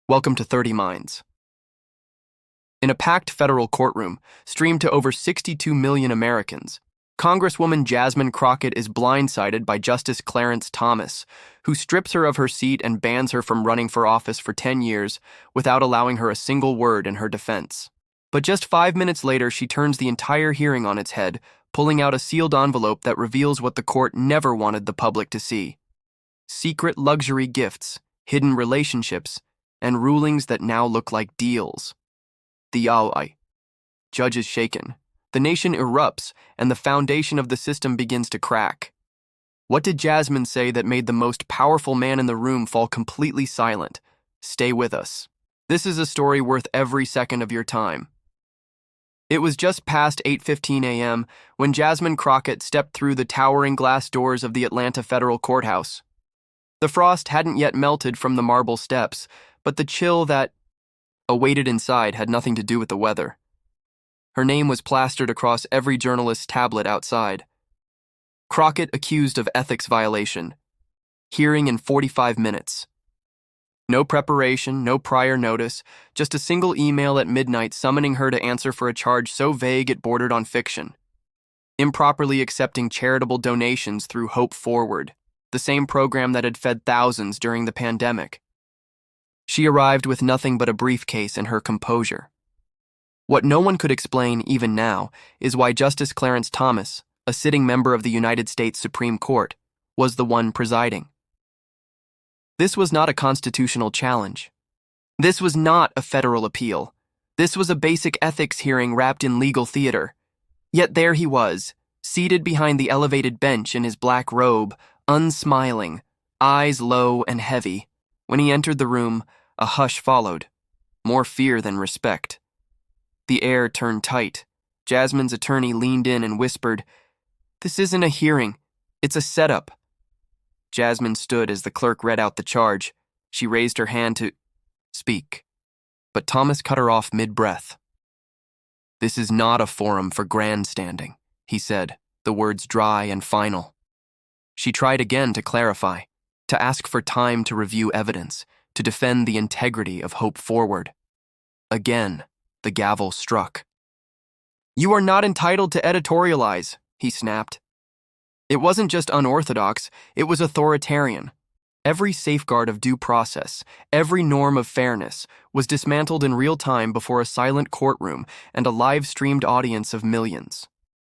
Welcome to 30 Minds. In a packed federal courtroom, streamed to over 62 million Americans, Congresswoman Jasmine Crockett is blindsided by Justice Clarence Thomas, who strips her of her seat and bans her from running for office for 10 years without allowing her a single word in her defense. But just 5 minutes later, she turns the entire hearing on its head, pulling out a sealed envelope that reveals what the court never wanted the public to see: secret luxury gifts, hidden relationships, and rulings that now look like deals. The judge is shaken. The nation erupts, and the foundation of the system begins to crack. What did Jasmine say that made the most powerful man in the room fall completely silent? Stay with us. This is a story worth every second of your time. It was just past 8:15 a.m. when Jasmine Crockett stepped through the towering glass doors of the Atlanta Federal Courthouse. The frost hadn't yet melted from the marble steps, but the chill that awaited inside had nothing to do with the weather. Her name was plastered across every journalist's tablet outside. Crockett accused of ethics violation. Hearing in 45 minutes. No preparation, no prior notice, just a single email at midnight summoning her to answer for a charge so vague it bordered on fiction. Improperly accepting charitable donations through Hope Forward, the same program that had fed thousands during the pandemic. She arrived with nothing but a briefcase and her composure. What no one could explain, even now, is why Justice Clarence Thomas, a sitting member of the United States Supreme Court, was the one presiding. This was not a constitutional challenge. This was not a federal appeal. This was a basic ethics hearing wrapped in legal theater. Yet there he was, seated behind the elevated bench in his black robe, unsmiling, eyes low and heavy. When he entered the room, a hush followed, more fear than respect. The air turned tight. Jasmine's attorney leaned in and whispered, "This isn't a hearing, it's a setup." Jasmine stood as the clerk read out the charge. She raised her hand to speak, but Thomas cut her off mid-breath. "This is not a forum for grandstanding," he said, the words dry and final. She tried again to clarify, to ask for time to review evidence, to defend the integrity of Hope Forward. Again, the gavel struck. "You are not entitled to editorialize," he snapped. It wasn't just unorthodox, it was authoritarian. Every safeguard of due process, every norm of fairness, was dismantled in real time before a silent courtroom and a live-streamed audience of millions.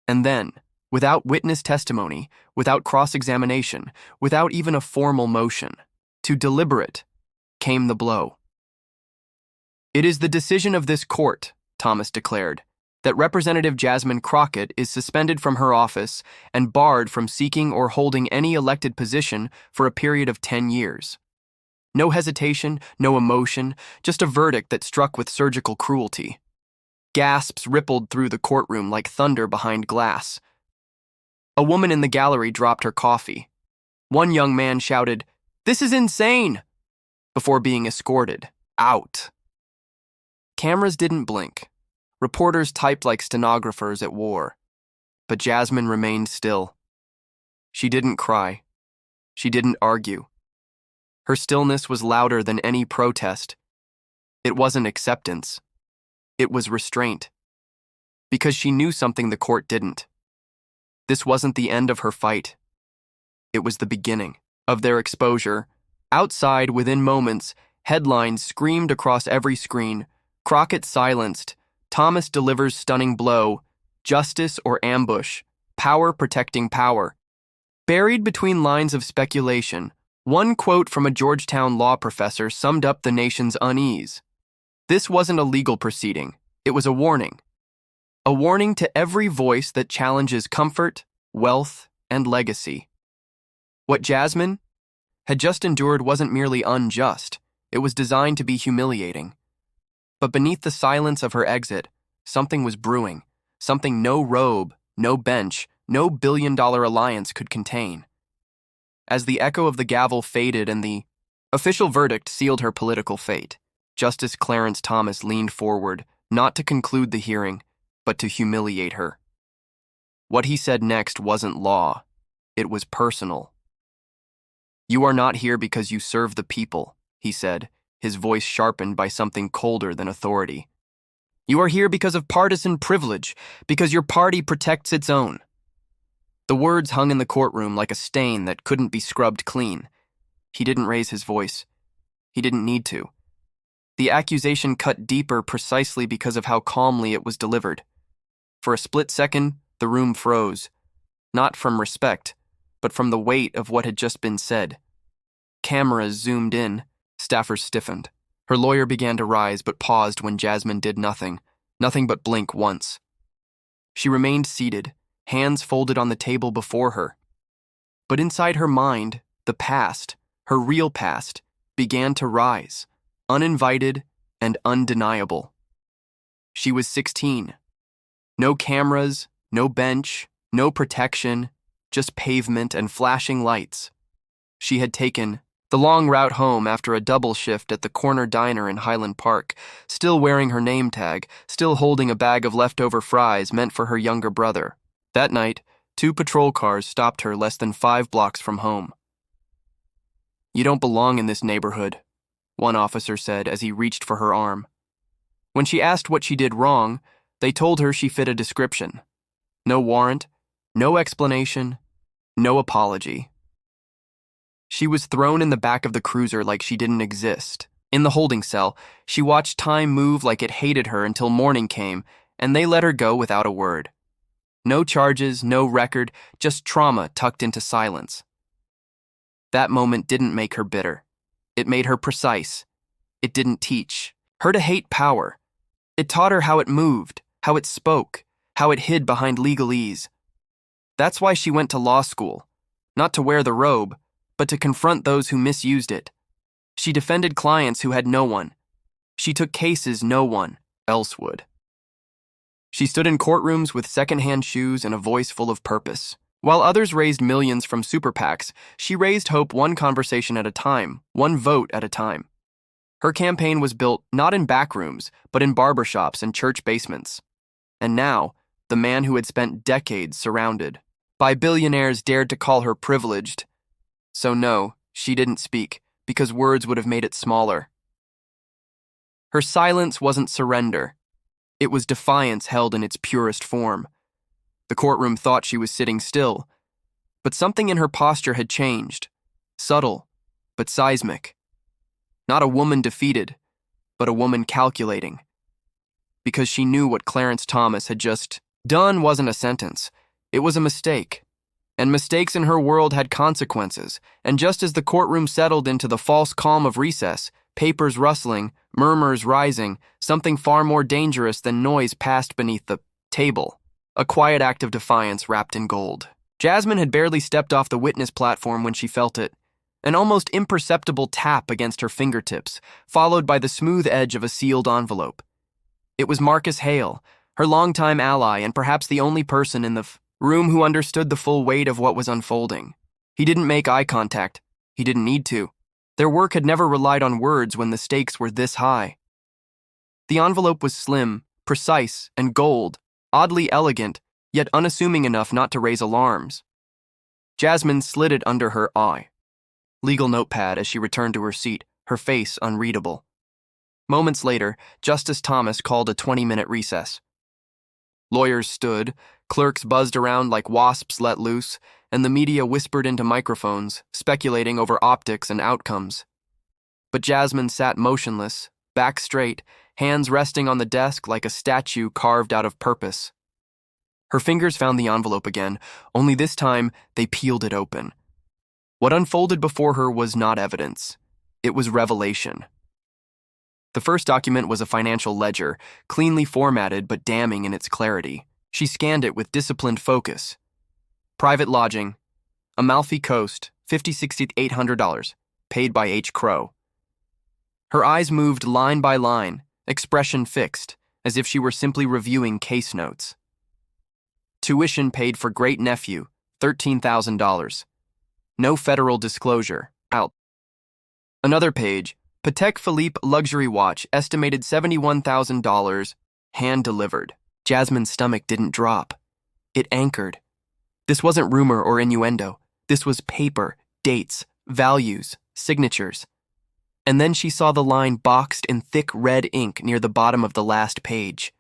And then, without witness testimony, without cross-examination, without even a formal motion, to deliberate, came the blow. "It is the decision of this court," Thomas declared, "that Representative Jasmine Crockett is suspended from her office and barred from seeking or holding any elected position for a period of 10 years. No hesitation, no emotion, just a verdict that struck with surgical cruelty. Gasps rippled through the courtroom like thunder behind glass. A woman in the gallery dropped her coffee. One young man shouted, "This is insane!" before being escorted out. Cameras didn't blink. Reporters typed like stenographers at war. But Jasmine remained still. She didn't cry. She didn't argue. Her stillness was louder than any protest. It wasn't acceptance. It was restraint. Because she knew something the court didn't. This wasn't the end of her fight. It was the beginning of their exposure. Outside, within moments, headlines screamed across every screen. Crockett silenced. Thomas delivers stunning blow. Justice or ambush. Power protecting power. Buried between lines of speculation, one quote from a Georgetown law professor summed up the nation's unease. This wasn't a legal proceeding. It was a warning. A warning to every voice that challenges comfort, wealth, and legacy. What Jasmine had just endured wasn't merely unjust. It was designed to be humiliating. But beneath the silence of her exit, something was brewing. Something no robe, no bench, no billion-dollar alliance could contain. As the echo of the gavel faded and the official verdict sealed her political fate, Justice Clarence Thomas leaned forward, not to conclude the hearing, but to humiliate her. What he said next wasn't law. It was personal. "You are not here because you serve the people," he said, his voice sharpened by something colder than authority. "You are here because of partisan privilege, because your party protects its own." The words hung in the courtroom like a stain that couldn't be scrubbed clean. He didn't raise his voice. He didn't need to. The accusation cut deeper precisely because of how calmly it was delivered. For a split second, the room froze, not from respect, but from the weight of what had just been said. Cameras zoomed in, staffers stiffened. Her lawyer began to rise but paused when Jasmine did nothing but blink once. She remained seated, hands folded on the table before her. But inside her mind, the past, her real past, began to rise, uninvited and undeniable. She was 16. No cameras, no bench, no protection, just pavement and flashing lights. She had taken the long route home after a double shift at the corner diner in Highland Park, still wearing her name tag, still holding a bag of leftover fries meant for her younger brother. That night, 2 patrol cars stopped her less than 5 blocks from home. "You don't belong in this neighborhood," one officer said as he reached for her arm. When she asked what she did wrong, they told her she fit a description. No warrant, no explanation, no apology. She was thrown in the back of the cruiser like she didn't exist. In the holding cell, she watched time move like it hated her until morning came, and they let her go without a word. No charges, no record, just trauma tucked into silence. That moment didn't make her bitter. It made her precise. It didn't teach her to hate power. It taught her how it moved, how it spoke, how it hid behind legalese. That's why she went to law school, not to wear the robe, but to confront those who misused it. She defended clients who had no one. She took cases no one else would. She stood in courtrooms with secondhand shoes and a voice full of purpose. While others raised millions from super PACs, she raised hope one conversation at a time, one vote at a time. Her campaign was built not in backrooms, but in barbershops and church basements. And now, the man who had spent decades surrounded by billionaires dared to call her privileged. So no, she didn't speak, because words would have made it smaller. Her silence wasn't surrender. It was defiance held in its purest form. The courtroom thought she was sitting still, but something in her posture had changed. Subtle, but seismic. Not a woman defeated, but a woman calculating. Because she knew what Clarence Thomas had just done wasn't a sentence. It was a mistake. And mistakes in her world had consequences, and just as the courtroom settled into the false calm of recess, papers rustling, murmurs rising, something far more dangerous than noise passed beneath the table. A quiet act of defiance wrapped in gold. Jasmine had barely stepped off the witness platform when she felt it. An almost imperceptible tap against her fingertips, followed by the smooth edge of a sealed envelope. It was Marcus Hale, her longtime ally and perhaps the only person in the room who understood the full weight of what was unfolding. He didn't make eye contact. He didn't need to. Their work had never relied on words when the stakes were this high. The envelope was slim, precise, and gold, oddly elegant, yet unassuming enough not to raise alarms. Jasmine slid it under her eye. Legal notepad as she returned to her seat, her face unreadable. Moments later, Justice Thomas called a 20-minute recess. Lawyers stood, clerks buzzed around like wasps let loose, and the media whispered into microphones, speculating over optics and outcomes. But Jasmine sat motionless, back straight, hands resting on the desk like a statue carved out of purpose. Her fingers found the envelope again, only this time they peeled it open. What unfolded before her was not evidence. It was revelation. The first document was a financial ledger, cleanly formatted but damning in its clarity. She scanned it with disciplined focus. Private lodging, Amalfi Coast, $56,800, paid by H. Crow. Her eyes moved line by line, expression fixed, as if she were simply reviewing case notes. Tuition paid for great-nephew, $13,000. No federal disclosure, out. Another page, Patek Philippe luxury watch, estimated $71,000, hand-delivered. Jasmine's stomach didn't drop. It anchored. This wasn't rumor or innuendo. This was paper, dates, values, signatures. And then she saw the line boxed in thick red ink near the bottom of the last page.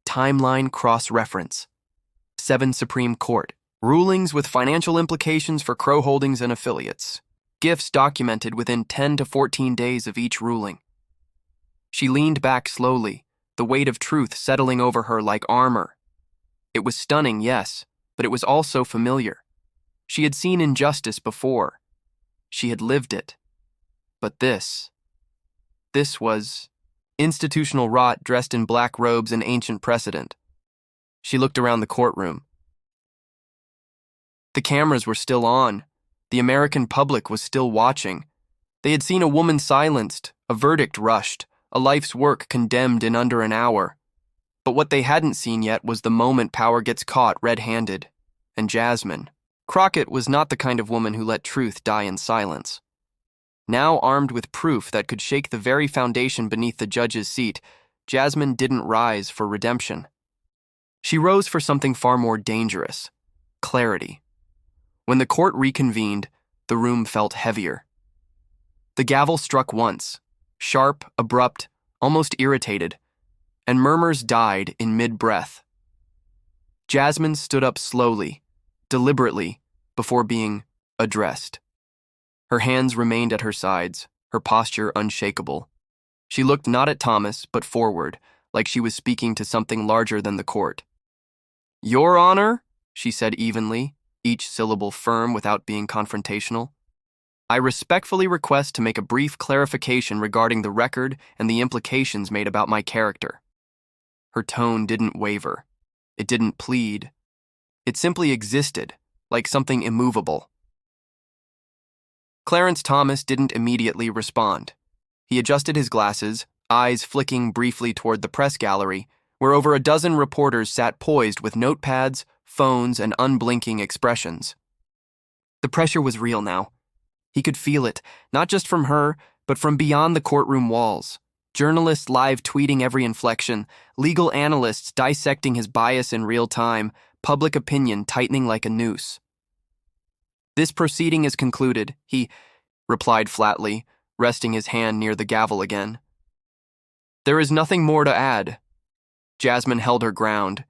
Timeline cross-reference. 7 Supreme Court. Rulings with financial implications for Crow Holdings and affiliates. Gifts documented within 10 to 14 days of each ruling. She leaned back slowly, the weight of truth settling over her like armor. It was stunning, yes, but it was also familiar. She had seen injustice before. She had lived it. But this was institutional rot dressed in black robes and ancient precedent. She looked around the courtroom. The cameras were still on. The American public was still watching. They had seen a woman silenced, a verdict rushed, a life's work condemned in under an hour. But what they hadn't seen yet was the moment power gets caught red-handed. And Jasmine Crockett was not the kind of woman who let truth die in silence. Now armed with proof that could shake the very foundation beneath the judge's seat, Jasmine didn't rise for redemption. She rose for something far more dangerous: clarity. When the court reconvened, the room felt heavier. The gavel struck once, sharp, abrupt, almost irritated, and murmurs died in mid-breath. Jasmine stood up slowly, deliberately, before being addressed. Her hands remained at her sides, her posture unshakable. She looked not at Thomas, but forward, like she was speaking to something larger than the court. "Your Honor," she said evenly, each syllable firm without being confrontational, "I respectfully request to make a brief clarification regarding the record and the implications made about my character." Her tone didn't waver. It didn't plead. It simply existed, like something immovable. Clarence Thomas didn't immediately respond. He adjusted his glasses, eyes flicking briefly toward the press gallery, where over a dozen reporters sat poised with notepads, phones, and unblinking expressions. The pressure was real now. He could feel it, not just from her, but from beyond the courtroom walls. Journalists live tweeting every inflection, legal analysts dissecting his bias in real time, public opinion tightening like a noose. "This proceeding is concluded," he replied flatly, resting his hand near the gavel again. "There is nothing more to add." Jasmine held her ground.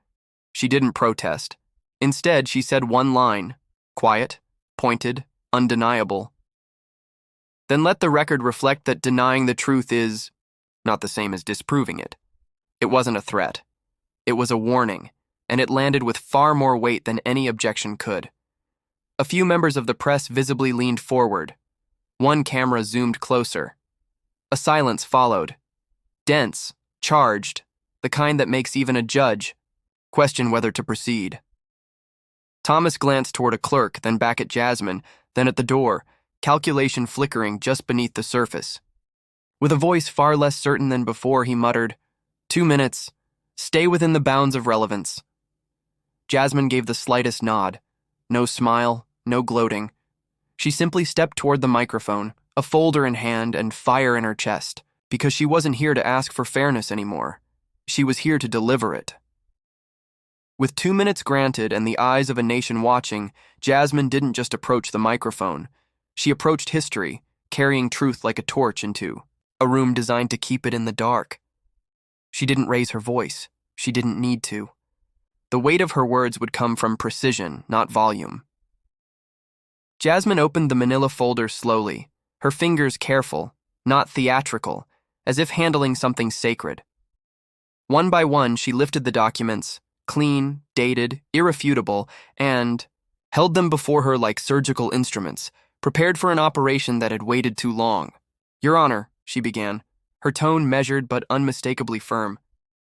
She didn't protest. Instead, she said one line, quiet, pointed, undeniable. "Then let the record reflect that denying the truth is not the same as disproving it." It wasn't a threat. It was a warning, and it landed with far more weight than any objection could. A few members of the press visibly leaned forward. One camera zoomed closer. A silence followed. Dense, charged, the kind that makes even a judge question whether to proceed. Thomas glanced toward a clerk, then back at Jasmine, then at the door, calculation flickering just beneath the surface. With a voice far less certain than before, he muttered, 2 minutes. Stay within the bounds of relevance." Jasmine gave the slightest nod. No smile, no gloating. She simply stepped toward the microphone, a folder in hand and fire in her chest, because she wasn't here to ask for fairness anymore. She was here to deliver it. With 2 minutes granted and the eyes of a nation watching, Jasmine didn't just approach the microphone. She approached history, carrying truth like a torch into a room designed to keep it in the dark. She didn't raise her voice. She didn't need to. The weight of her words would come from precision, not volume. Jasmine opened the manila folder slowly, her fingers careful, not theatrical, as if handling something sacred. One by one, she lifted the documents, clean, dated, irrefutable, and held them before her like surgical instruments, prepared for an operation that had waited too long. "Your Honor," she began, her tone measured but unmistakably firm,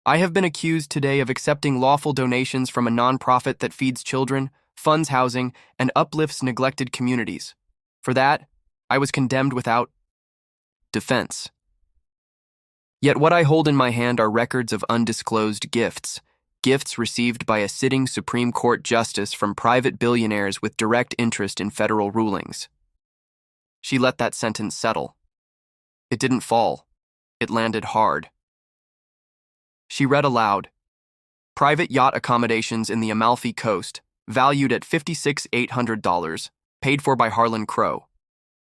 "I have been accused today of accepting lawful donations from a nonprofit that feeds children, funds housing, and uplifts neglected communities. For that, I was condemned without defense. Yet what I hold in my hand are records of undisclosed gifts received by a sitting Supreme Court justice from private billionaires with direct interest in federal rulings." She let that sentence settle. It didn't fall. It landed hard. She read aloud, "Private yacht accommodations in the Amalfi Coast, valued at $56,800, paid for by Harlan Crow.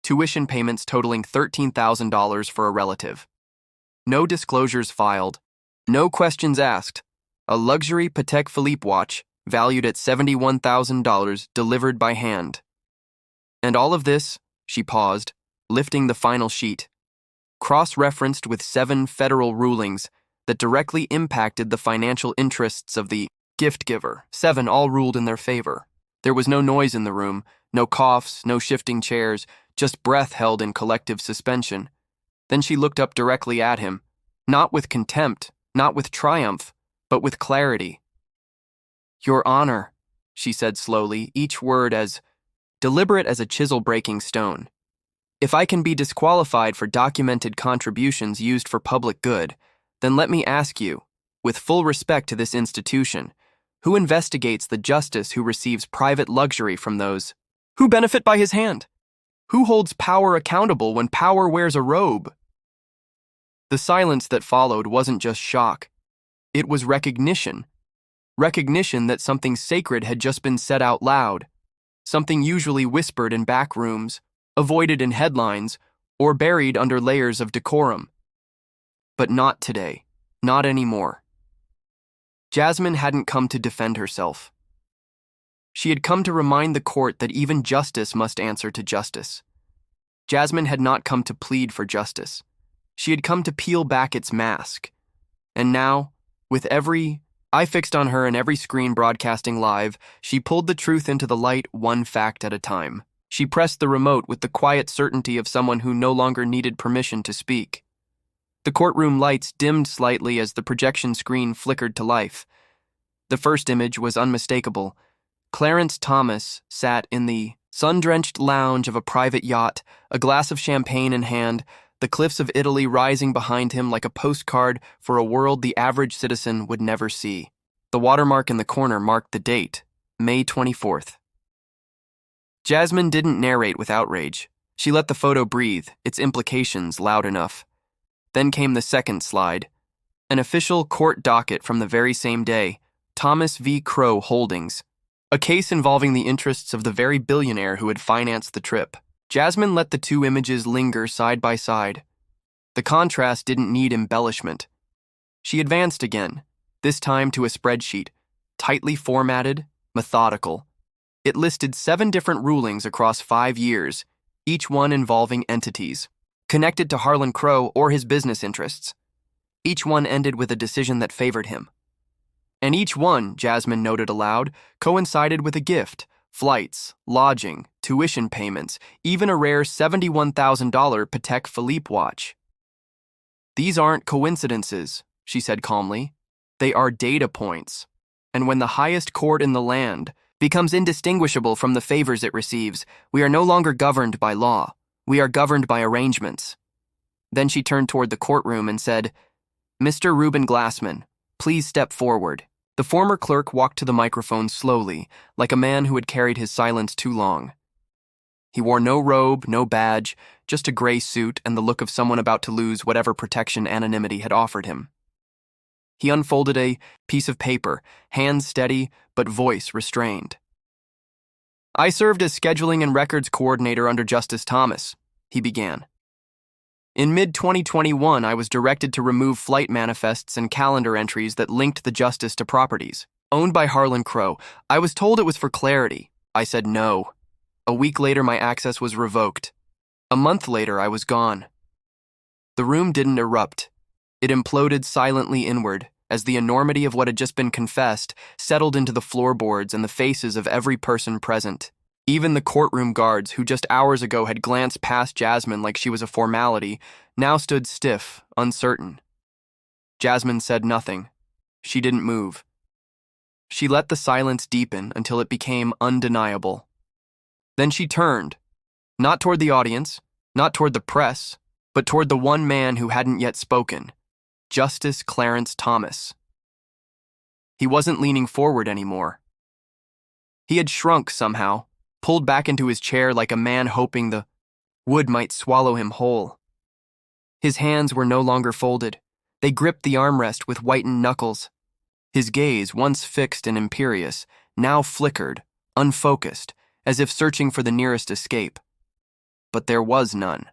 tuition payments totaling $13,000 for a relative. No disclosures filed, no questions asked. A luxury Patek Philippe watch, valued at $71,000, delivered by hand. And all of this, she paused, lifting the final sheet, cross-referenced with 7 federal rulings that directly impacted the financial interests of the gift giver. 7 all ruled in their favor. There was no noise in the room, no coughs, no shifting chairs, just breath held in collective suspension. Then she looked up directly at him, not with contempt, not with triumph, but with clarity. "Your Honor," she said slowly, each word as deliberate as a chisel-breaking stone. "If I can be disqualified for documented contributions used for public good, then let me ask you, with full respect to this institution, who investigates the justice who receives private luxury from those who benefit by his hand? Who holds power accountable when power wears a robe?" The silence that followed wasn't just shock. It was recognition. Recognition that something sacred had just been said out loud, something usually whispered in back rooms, avoided in headlines, or buried under layers of decorum. But not today. Not anymore. Jasmine hadn't come to defend herself. She had come to remind the court that even justice must answer to justice. Jasmine had not come to plead for justice. She had come to peel back its mask. And now, with every eye fixed on her and every screen broadcasting live, she pulled the truth into the light, one fact at a time. She pressed the remote with the quiet certainty of someone who no longer needed permission to speak. The courtroom lights dimmed slightly as the projection screen flickered to life. The first image was unmistakable. Clarence Thomas sat in the sun-drenched lounge of a private yacht, a glass of champagne in hand, the cliffs of Italy rising behind him like a postcard for a world the average citizen would never see. The watermark in the corner marked the date, May 24th. Jasmine didn't narrate with outrage. She let the photo breathe, its implications loud enough. Then came the second slide, an official court docket from the very same day, Thomas v. Crow Holdings, a case involving the interests of the very billionaire who had financed the trip. Jasmine let the 2 images linger side by side. The contrast didn't need embellishment. She advanced again, this time to a spreadsheet, tightly formatted, methodical. It listed 7 different rulings across 5 years, each one involving entities connected to Harlan Crow or his business interests. Each one ended with a decision that favored him. And each one, Jasmine noted aloud, coincided with a gift, flights, lodging, tuition payments, even a rare $71,000 Patek Philippe watch. "These aren't coincidences," she said calmly. "They are data points. And when the highest court in the land becomes indistinguishable from the favors it receives, we are no longer governed by law. We are governed by arrangements." Then she turned toward the courtroom and said, "Mr. Reuben Glassman, please step forward." The former clerk walked to the microphone slowly, like a man who had carried his silence too long. He wore no robe, no badge, just a gray suit and the look of someone about to lose whatever protection anonymity had offered him. He unfolded a piece of paper, hands steady, but voice restrained. "I served as scheduling and records coordinator under Justice Thomas," he began. "In mid-2021, I was directed to remove flight manifests and calendar entries that linked the justice to properties owned by Harlan Crow. I was told it was for clarity. I said no. A week later, my access was revoked. A month later, I was gone." The room didn't erupt. It imploded silently inward as the enormity of what had just been confessed settled into the floorboards and the faces of every person present. Even the courtroom guards, who just hours ago had glanced past Jasmine like she was a formality, now stood stiff, uncertain. Jasmine said nothing. She didn't move. She let the silence deepen until it became undeniable. Then she turned, not toward the audience, not toward the press, but toward the one man who hadn't yet spoken, Justice Clarence Thomas. He wasn't leaning forward anymore. He had shrunk somehow, pulled back into his chair like a man hoping the wood might swallow him whole. His hands were no longer folded. They gripped the armrest with whitened knuckles. His gaze, once fixed and imperious, now flickered, unfocused, as if searching for the nearest escape. but there was none.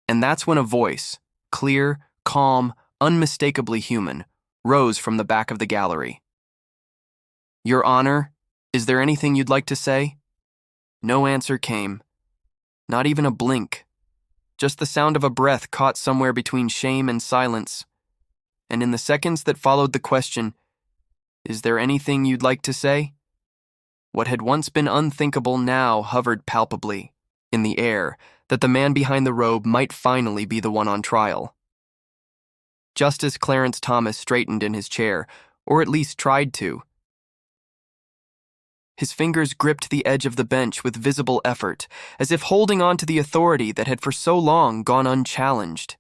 And that's when a voice, clear, calm, unmistakably human, rose from the back of the gallery. "Your Honor, is there anything you'd like to say?" No answer came. Not even a blink. Just the sound of a breath caught somewhere between shame and silence. And in the seconds that followed the question, "Is there anything you'd like to say?" what had once been unthinkable now hovered palpably in the air, that the man behind the robe might finally be the one on trial. Justice Clarence Thomas straightened in his chair, or at least tried to. His fingers gripped the edge of the bench with visible effort, as if holding on to the authority that had for so long gone unchallenged.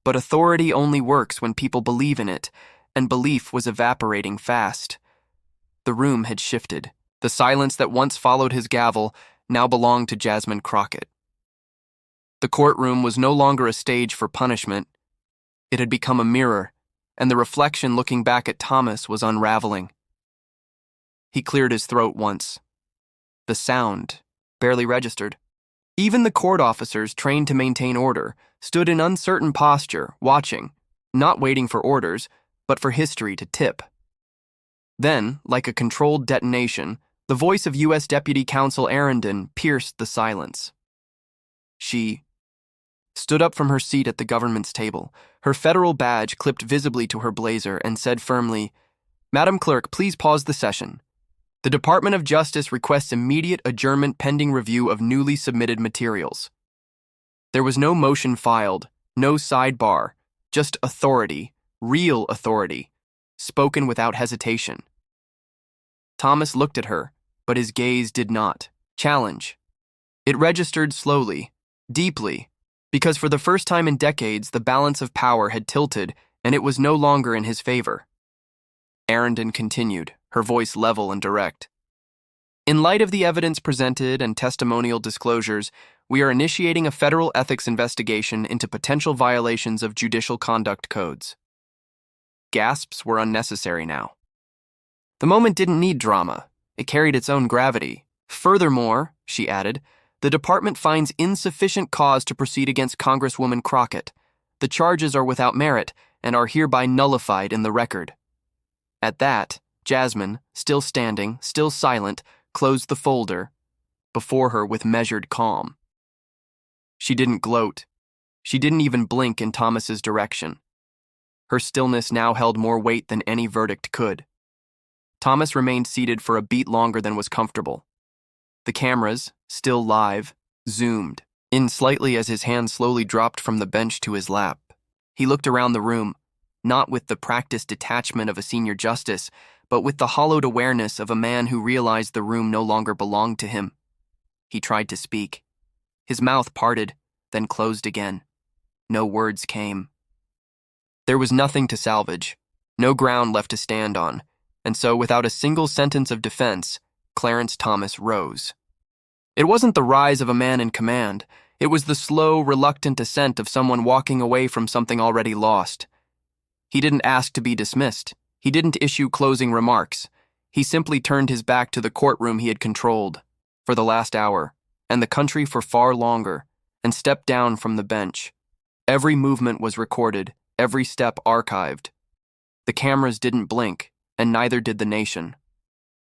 But authority only works when people believe in it, and belief was evaporating fast. The room had shifted. The silence that once followed his gavel now belonged to Jasmine Crockett. The courtroom was no longer a stage for punishment. It had become a mirror, and the reflection looking back at Thomas was unraveling. He cleared his throat once. The sound barely registered. Even the court officers, trained to maintain order, stood in uncertain posture, watching, not waiting for orders, but for history to tip. Then, like a controlled detonation, the voice of U.S. Deputy Counsel Arundel pierced the silence. She stood up from her seat at the government's table, her federal badge clipped visibly to her blazer, and said firmly, "Madam Clerk, please pause the session. The Department of Justice requests immediate adjournment pending review of newly submitted materials." There was no motion filed, no sidebar, just authority, real authority, spoken without hesitation. Thomas looked at her, but his gaze did not challenge. It registered slowly, deeply, because for the first time in decades the balance of power had tilted and it was no longer in his favor. Arundel continued, her voice level and direct. "In light of the evidence presented and testimonial disclosures, we are initiating a federal ethics investigation into potential violations of judicial conduct codes." Gasps were unnecessary now. The moment didn't need drama. It carried its own gravity. "Furthermore," she added, "the department finds insufficient cause to proceed against Congresswoman Crockett. The charges are without merit and are hereby nullified in the record." At that, Jasmine, still standing, still silent, closed the folder before her with measured calm. She didn't gloat. She didn't even blink in Thomas's direction. Her stillness now held more weight than any verdict could. Thomas remained seated for a beat longer than was comfortable. The cameras, still live, zoomed in slightly as his hand slowly dropped from the bench to his lap. He looked around the room, not with the practiced detachment of a senior justice, but with the hollowed awareness of a man who realized the room no longer belonged to him. He tried to speak. His mouth parted, then closed again. No words came. There was nothing to salvage, no ground left to stand on, and so without a single sentence of defense, Clarence Thomas rose. It wasn't the rise of a man in command. It was the slow, reluctant ascent of someone walking away from something already lost. He didn't ask to be dismissed. He didn't issue closing remarks. He simply turned his back to the courtroom he had controlled for the last hour, and the country for far longer, and stepped down from the bench. Every movement was recorded, every step archived. The cameras didn't blink, and neither did the nation.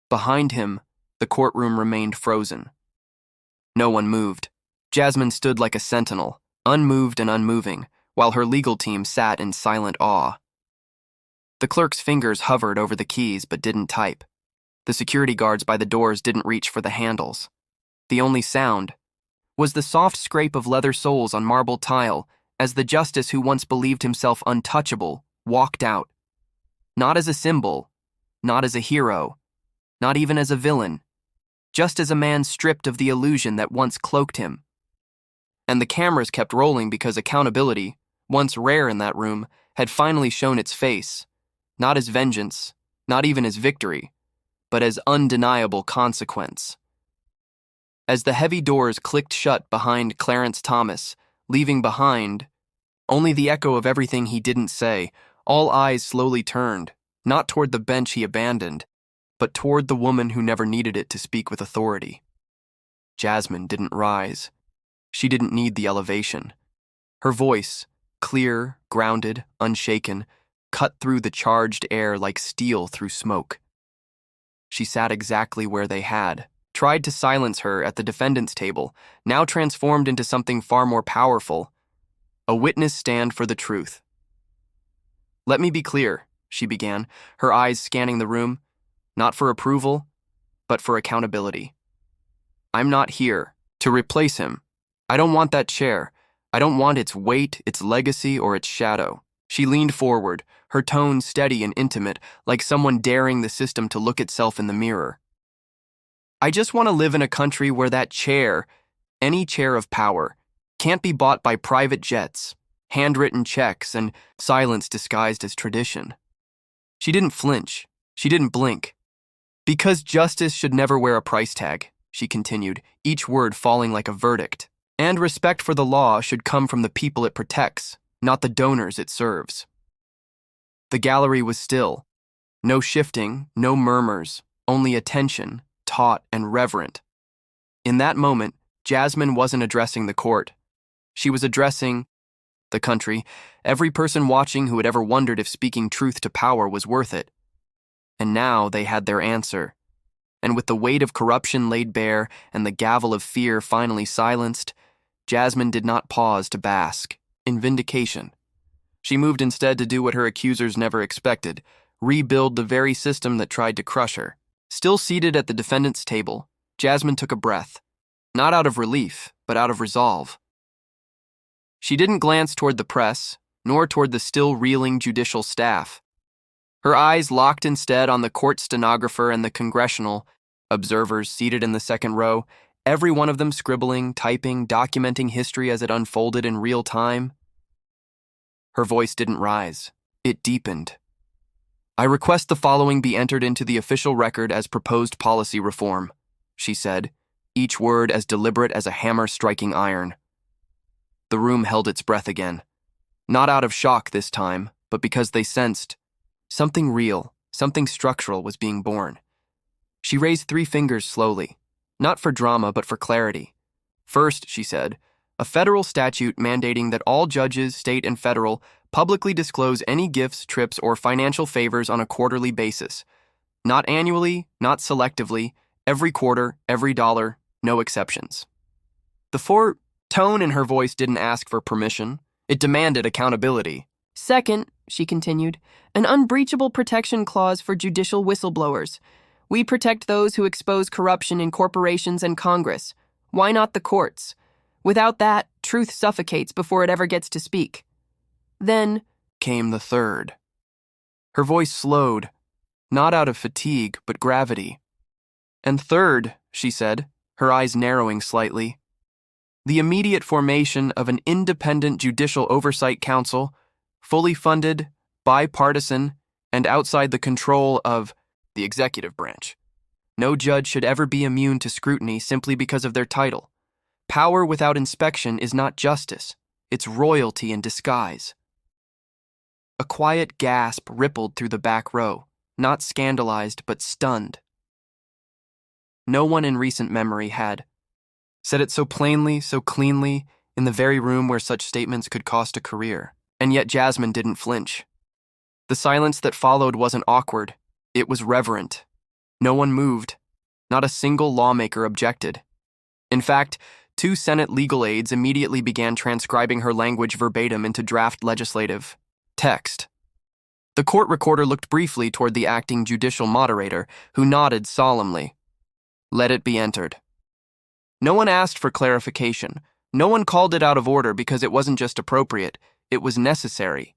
Behind him, the courtroom remained frozen. No one moved. Jasmine stood like a sentinel, unmoved and unmoving, while her legal team sat in silent awe. The clerk's fingers hovered over the keys but didn't type. The security guards by the doors didn't reach for the handles. The only sound was the soft scrape of leather soles on marble tile as the justice who once believed himself untouchable walked out. Not as a symbol, not as a hero, not even as a villain, just as a man stripped of the illusion that once cloaked him. And the cameras kept rolling because accountability, once rare in that room, had finally shown its face, not as vengeance, not even as victory, but as undeniable consequence. As the heavy doors clicked shut behind Clarence Thomas, leaving behind only the echo of everything he didn't say, all eyes slowly turned, not toward the bench he abandoned, but toward the woman who never needed it to speak with authority. Jasmine didn't rise. She didn't need the elevation. Her voice, clear, grounded, unshaken, cut through the charged air like steel through smoke. She sat exactly where they had, tried to silence her at the defendant's table, now transformed into something far more powerful, a witness stand for the truth. "Let me be clear," she began, her eyes scanning the room, not for approval, but for accountability. "I'm not here to replace him. I don't want that chair. I don't want its weight, its legacy, or its shadow." She leaned forward, her tone steady and intimate, like someone daring the system to look itself in the mirror. "I just want to live in a country where that chair, any chair of power, can't be bought by private jets, handwritten checks, and silence disguised as tradition." She didn't flinch. She didn't blink. "Because justice should never wear a price tag," she continued, each word falling like a verdict. "And respect for the law should come from the people it protects, not the donors it serves." The gallery was still. No shifting, no murmurs, only attention, taut and reverent. In that moment, Jasmine wasn't addressing the court. She was addressing the country, every person watching who had ever wondered if speaking truth to power was worth it. And now they had their answer. And with the weight of corruption laid bare and the gavel of fear finally silenced, Jasmine did not pause to bask in vindication. She moved instead to do what her accusers never expected, rebuild the very system that tried to crush her. Still seated at the defendant's table, Jasmine took a breath, not out of relief, but out of resolve. She didn't glance toward the press, nor toward the still reeling judicial staff. Her eyes locked instead on the court stenographer and the congressional observers seated in the second row, every one of them scribbling, typing, documenting history as it unfolded in real time. Her voice didn't rise. It deepened. "I request the following be entered into the official record as proposed policy reform," she said, each word as deliberate as a hammer striking iron. The room held its breath again. Not out of shock this time, but because they sensed something real, something structural was being born. She raised 3 fingers slowly, not for drama but for clarity. "First," she said, "a federal statute mandating that all judges, state and federal, publicly disclose any gifts, trips, or financial favors on a quarterly basis. Not annually, not selectively, every quarter, every dollar, no exceptions." The tone in her voice didn't ask for permission. It demanded accountability. "Second," she continued, "an unbreachable protection clause for judicial whistleblowers. We protect those who expose corruption in corporations and Congress. Why not the courts? Without that, truth suffocates before it ever gets to speak." Then came the third. Her voice slowed, not out of fatigue, but gravity. "And third," she said, her eyes narrowing slightly, "the immediate formation of an independent judicial oversight council, fully funded, bipartisan, and outside the control of the executive branch. No judge should ever be immune to scrutiny simply because of their title. Power without inspection is not justice, it's royalty in disguise." A quiet gasp rippled through the back row, not scandalized but stunned. No one in recent memory had said it so plainly, so cleanly, in the very room where such statements could cost a career. And yet Jasmine didn't flinch. The silence that followed wasn't awkward, it was reverent. No one moved. Not a single lawmaker objected. In fact, 2 Senate legal aides immediately began transcribing her language verbatim into draft legislative text. The court recorder looked briefly toward the acting judicial moderator, who nodded solemnly. "Let it be entered." No one asked for clarification. No one called it out of order because it wasn't just appropriate, it was necessary.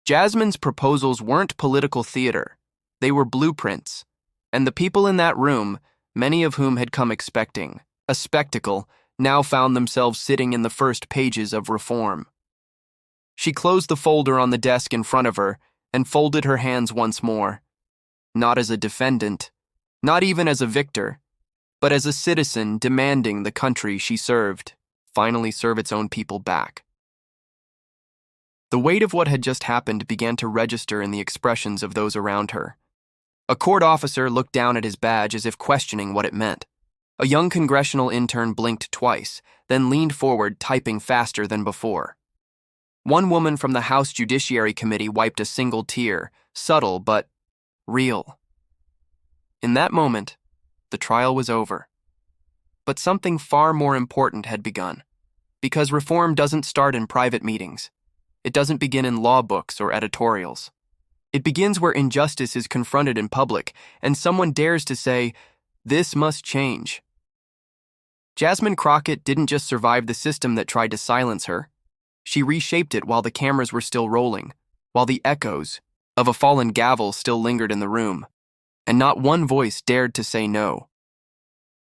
Jasmine's proposals weren't political theater. They were blueprints. And the people in that room, many of whom had come expecting a spectacle, now found themselves sitting in the first pages of reform. She closed the folder on the desk in front of her and folded her hands once more. Not as a defendant, not even as a victor, but as a citizen demanding the country she served finally serve its own people back. The weight of what had just happened began to register in the expressions of those around her. A court officer looked down at his badge as if questioning what it meant. A young congressional intern blinked twice, then leaned forward, typing faster than before. One woman from the House Judiciary Committee wiped a single tear, subtle but real. In that moment, the trial was over. But something far more important had begun. Because reform doesn't start in private meetings. It doesn't begin in law books or editorials. It begins where injustice is confronted in public, and someone dares to say, "This must change." Jasmine Crockett didn't just survive the system that tried to silence her. She reshaped it while the cameras were still rolling, while the echoes of a fallen gavel still lingered in the room, and not one voice dared to say no.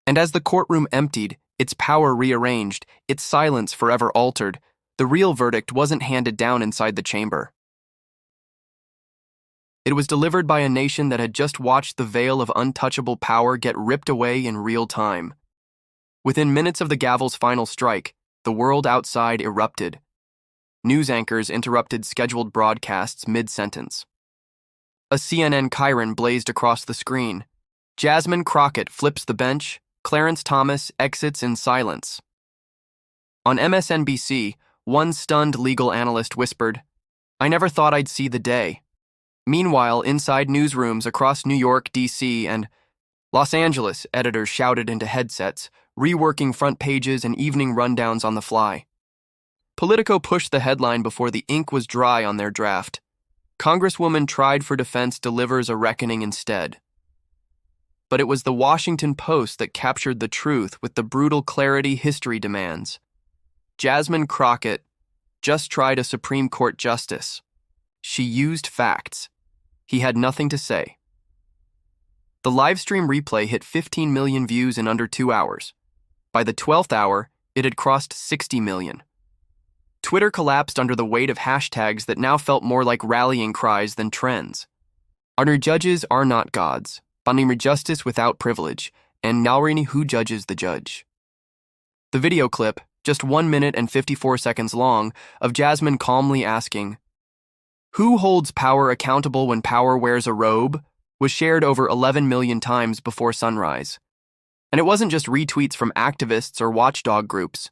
And as the courtroom emptied, its power rearranged, its silence forever altered, the real verdict wasn't handed down inside the chamber. It was delivered by a nation that had just watched the veil of untouchable power get ripped away in real time. Within minutes of the gavel's final strike, the world outside erupted. News anchors interrupted scheduled broadcasts mid-sentence. A CNN chyron blazed across the screen. Jasmine Crockett flips the bench, Clarence Thomas exits in silence. On MSNBC, one stunned legal analyst whispered, "I never thought I'd see the day." Meanwhile, inside newsrooms across New York, D.C., and Los Angeles, editors shouted into headsets, reworking front pages and evening rundowns on the fly. Politico pushed the headline before the ink was dry on their draft. Congresswoman tried for defense delivers a reckoning instead. But it was the Washington Post that captured the truth with the brutal clarity history demands. Jasmine Crockett just tried a Supreme Court justice. She used facts. He had nothing to say. The livestream replay hit 15 million views in under 2 hours. By the 12th hour, it had crossed 60 million. Twitter collapsed under the weight of hashtags that now felt more like rallying cries than trends. Our judges are not gods, finding justice without privilege, and Nalrini who judges the judge. The video clip, just 1 minute and 54 seconds long, of Jasmine calmly asking, "Who holds power accountable when power wears a robe?" was shared over 11 million times before sunrise. And it wasn't just retweets from activists or watchdog groups.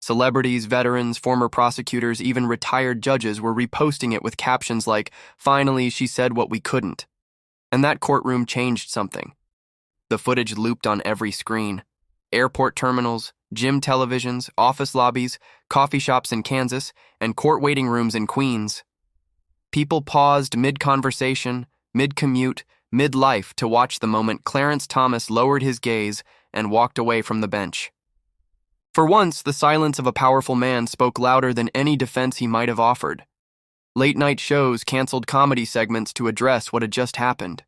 Celebrities, veterans, former prosecutors, even retired judges were reposting it with captions like, "Finally, she said what we couldn't." And that courtroom changed something. The footage looped on every screen. Airport terminals, gym televisions, office lobbies, coffee shops in Kansas, and court waiting rooms in Queens. People paused mid-conversation, mid-commute, mid-life to watch the moment Clarence Thomas lowered his gaze and walked away from the bench. For once, the silence of a powerful man spoke louder than any defense he might have offered. Late-night shows canceled comedy segments to address what had just happened.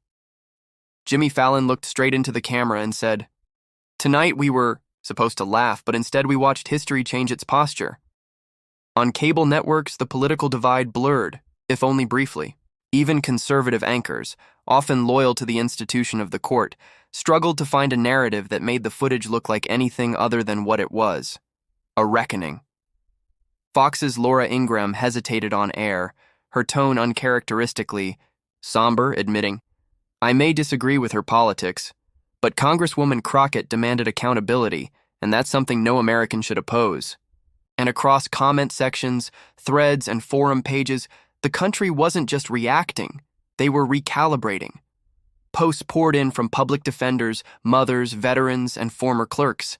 Jimmy Fallon looked straight into the camera and said, "Tonight we were supposed to laugh, but instead we watched history change its posture." On cable networks, the political divide blurred, if only briefly. Even conservative anchors, often loyal to the institution of the court, struggled to find a narrative that made the footage look like anything other than what it was: a reckoning. Fox's Laura Ingraham hesitated on air, her tone uncharacteristically somber, admitting, "I may disagree with her politics, but Congresswoman Crockett demanded accountability, and that's something no American should oppose." And across comment sections, threads, and forum pages, the country wasn't just reacting, they were recalibrating. Posts poured in from public defenders, mothers, veterans, and former clerks.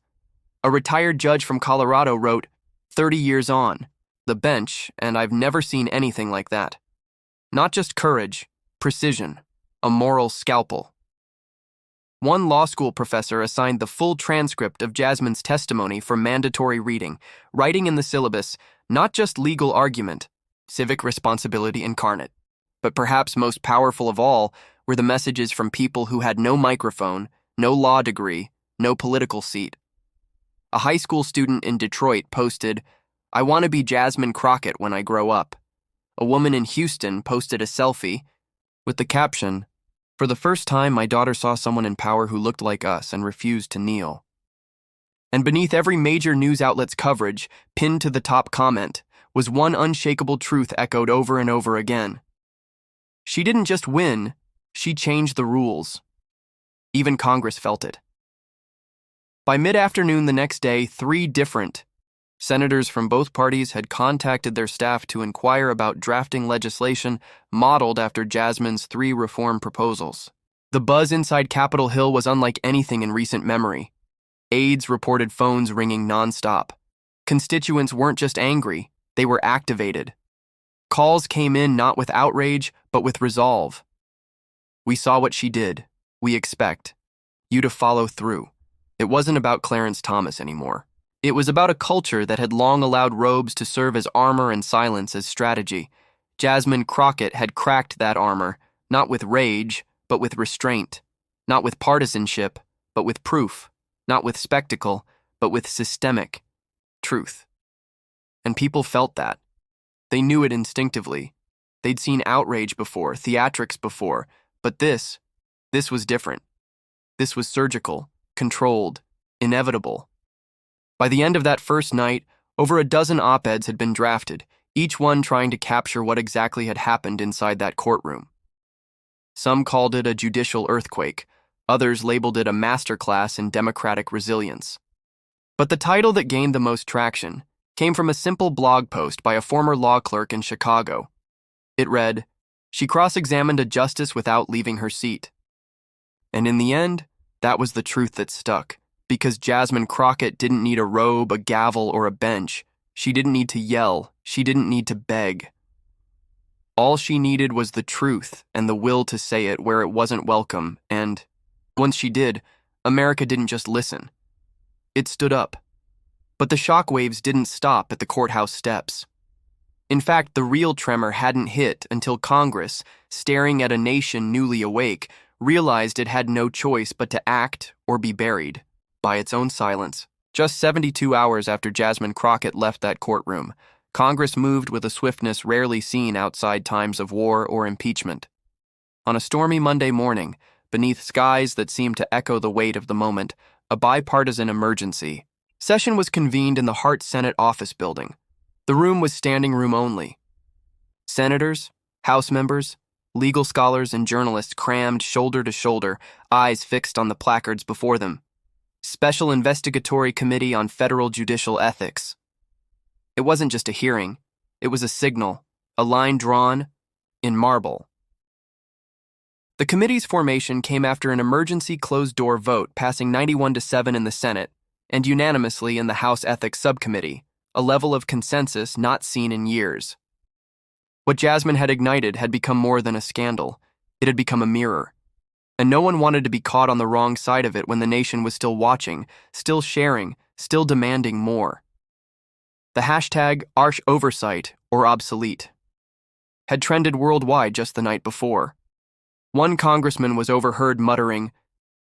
A retired judge from Colorado wrote, 30 years on, the bench, and I've never seen anything like that. Not just courage, precision, a moral scalpel. One law school professor assigned the full transcript of Jasmine's testimony for mandatory reading, writing in the syllabus, not just legal argument, civic responsibility incarnate, but perhaps most powerful of all were the messages from people who had no microphone, no law degree, no political seat. A high school student in Detroit posted, "I want to be Jasmine Crockett when I grow up." A woman in Houston posted a selfie with the caption, "For the first time, my daughter saw someone in power who looked like us and refused to kneel." And beneath every major news outlet's coverage, pinned to the top comment, was one unshakable truth echoed over and over again. She didn't just win, she changed the rules. Even Congress felt it. By mid-afternoon the next day, 3 different senators from both parties had contacted their staff to inquire about drafting legislation modeled after Jasmine's 3 reform proposals. The buzz inside Capitol Hill was unlike anything in recent memory. Aides reported phones ringing nonstop. Constituents weren't just angry, they were activated. Calls came in not with outrage, but with resolve. We saw what she did. We expect you to follow through. It wasn't about Clarence Thomas anymore. It was about a culture that had long allowed robes to serve as armor and silence as strategy. Jasmine Crockett had cracked that armor, not with rage, but with restraint. Not with partisanship, but with proof. Not with spectacle, but with systemic truth. And people felt that. They knew it instinctively. They'd seen outrage before, theatrics before, but this was different. This was surgical, controlled, inevitable. By the end of that first night, over a dozen op-eds had been drafted, each one trying to capture what exactly had happened inside that courtroom. Some called it a judicial earthquake, others labeled it a masterclass in democratic resilience. But the title that gained the most traction came from a simple blog post by a former law clerk in Chicago. It read, "She cross-examined a justice without leaving her seat." And in the end, that was the truth that stuck, because Jasmine Crockett didn't need a robe, a gavel, or a bench. She didn't need to yell. She didn't need to beg. All she needed was the truth and the will to say it where it wasn't welcome, and once she did, America didn't just listen. It stood up. But the shockwaves didn't stop at the courthouse steps. In fact, the real tremor hadn't hit until Congress, staring at a nation newly awake, realized it had no choice but to act or be buried by its own silence. Just 72 hours after Jasmine Crockett left that courtroom, Congress moved with a swiftness rarely seen outside times of war or impeachment. On a stormy Monday morning, beneath skies that seemed to echo the weight of the moment, a bipartisan emergency session was convened in the Hart Senate office building. The room was standing room only. Senators, House members, legal scholars, and journalists crammed shoulder to shoulder, eyes fixed on the placards before them. Special Investigatory Committee on Federal Judicial Ethics. It wasn't just a hearing, it was a signal, a line drawn in marble. The committee's formation came after an emergency closed-door vote passing 91-7 in the Senate and unanimously in the House Ethics Subcommittee, a level of consensus not seen in years. What Jasmine had ignited had become more than a scandal. It had become a mirror. And no one wanted to be caught on the wrong side of it when the nation was still watching, still sharing, still demanding more. The hashtag harsh oversight or obsolete had trended worldwide just the night before. One congressman was overheard muttering,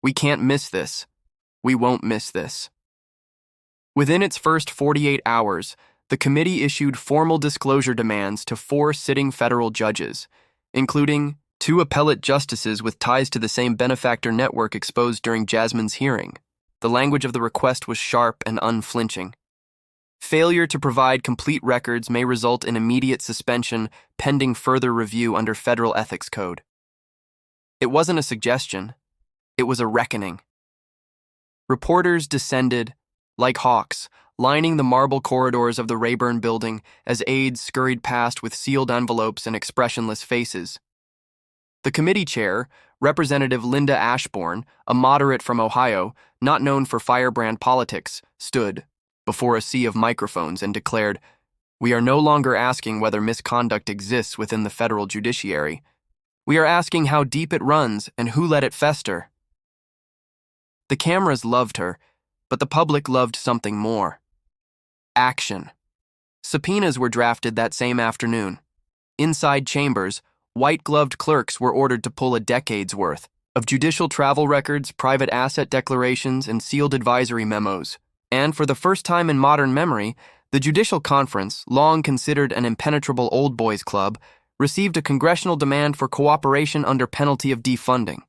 "We can't miss this. We won't miss this." Within its first 48 hours, the committee issued formal disclosure demands to 4 sitting federal judges, including 2 appellate justices with ties to the same benefactor network exposed during Jasmine's hearing. The language of the request was sharp and unflinching. Failure to provide complete records may result in immediate suspension pending further review under federal ethics code. It wasn't a suggestion. It was a reckoning. Reporters descended, like hawks, lining the marble corridors of the Rayburn building as aides scurried past with sealed envelopes and expressionless faces. The committee chair, Representative Linda Ashbourne, a moderate from Ohio, not known for firebrand politics, stood before a sea of microphones and declared, "We are no longer asking whether misconduct exists within the federal judiciary. We are asking how deep it runs and who let it fester." The cameras loved her, but the public loved something more. Action. Subpoenas were drafted that same afternoon. Inside chambers, white-gloved clerks were ordered to pull a decade's worth of judicial travel records, private asset declarations, and sealed advisory memos. And for the first time in modern memory, the Judicial Conference, long considered an impenetrable old boys club, received a congressional demand for cooperation under penalty of defunding.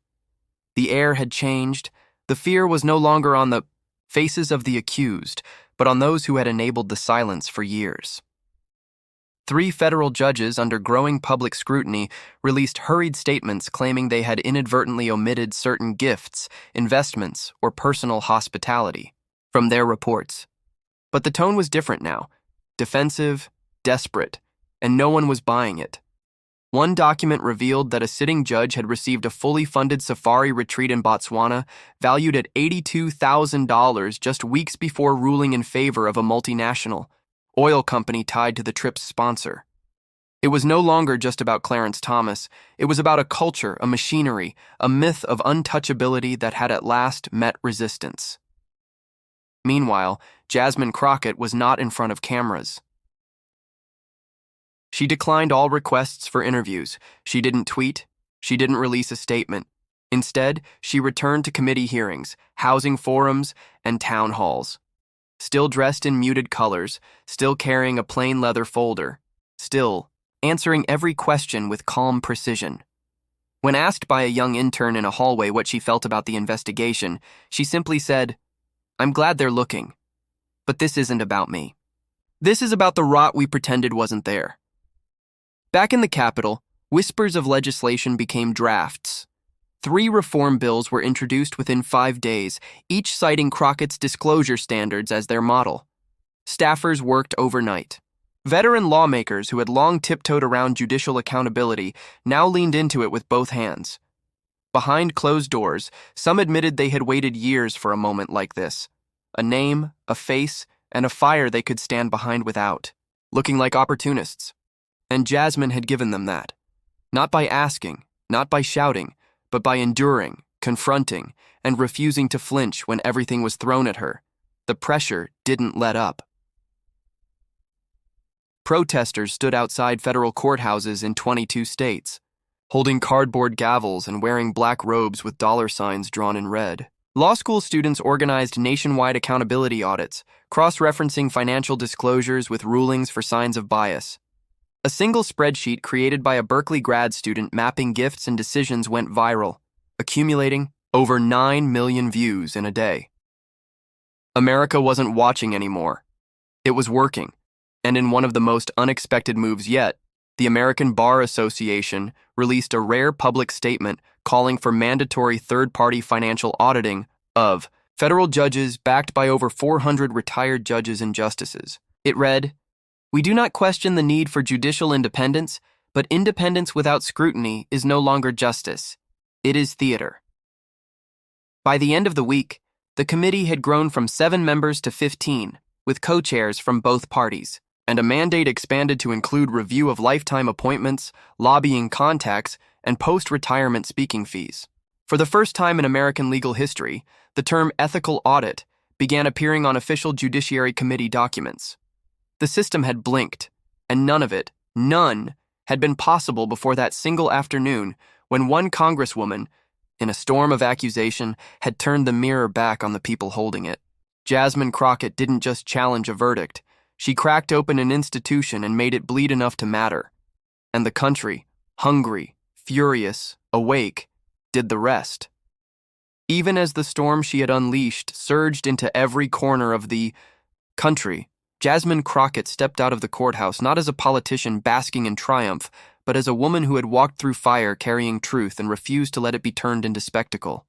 The air had changed. The fear was no longer on the faces of the accused, but on those who had enabled the silence for years. 3 federal judges, under growing public scrutiny, released hurried statements claiming they had inadvertently omitted certain gifts, investments, or personal hospitality. from their reports. But the tone was different now, defensive, desperate, and no one was buying it. One document revealed that a sitting judge had received a fully funded safari retreat in Botswana valued at $82,000 just weeks before ruling in favor of a multinational oil company tied to the trip's sponsor. It was no longer just about Clarence Thomas. It was about a culture, a machinery, a myth of untouchability that had at last met resistance. Meanwhile, Jasmine Crockett was not in front of cameras. She declined all requests for interviews. She didn't tweet. She didn't release a statement. Instead, she returned to committee hearings, housing forums, and town halls. Still dressed in muted colors, still carrying a plain leather folder, still answering every question with calm precision. When asked by a young intern in a hallway what she felt about the investigation, she simply said, "I'm glad they're looking. But this isn't about me. This is about the rot we pretended wasn't there." Back in the Capitol, whispers of legislation became drafts. 3 reform bills were introduced within 5 days, each citing Crockett's disclosure standards as their model. Staffers worked overnight. Veteran lawmakers who had long tiptoed around judicial accountability now leaned into it with both hands. Behind closed doors, some admitted they had waited years for a moment like this. A name, a face, and a fire they could stand behind without, looking like opportunists. And Jasmine had given them that. Not by asking, not by shouting, but by enduring, confronting, and refusing to flinch when everything was thrown at her. The pressure didn't let up. Protesters stood outside federal courthouses in 22 states, holding cardboard gavels and wearing black robes with dollar signs drawn in red. Law school students organized nationwide accountability audits, cross-referencing financial disclosures with rulings for signs of bias. A single spreadsheet created by a Berkeley grad student mapping gifts and decisions went viral, accumulating over 9 million views in a day. America wasn't watching anymore. It was working, and in one of the most unexpected moves yet, the American Bar Association released a rare public statement calling for mandatory third-party financial auditing of federal judges backed by over 400 retired judges and justices. It read, "We do not question the need for judicial independence, but independence without scrutiny is no longer justice. It is theater." By the end of the week, the committee had grown from 7 members to 15, with co-chairs from both parties, and a mandate expanded to include review of lifetime appointments, lobbying contacts, and post-retirement speaking fees. For the first time in American legal history, the term ethical audit began appearing on official Judiciary Committee documents. The system had blinked, and none, had been possible before that single afternoon when one congresswoman, in a storm of accusation, had turned the mirror back on the people holding it. Jasmine Crockett didn't just challenge a verdict. She cracked open an institution and made it bleed enough to matter. And the country, hungry, furious, awake, did the rest. Even as the storm she had unleashed surged into every corner of the country, Jasmine Crockett stepped out of the courthouse not as a politician basking in triumph, but as a woman who had walked through fire carrying truth and refused to let it be turned into spectacle.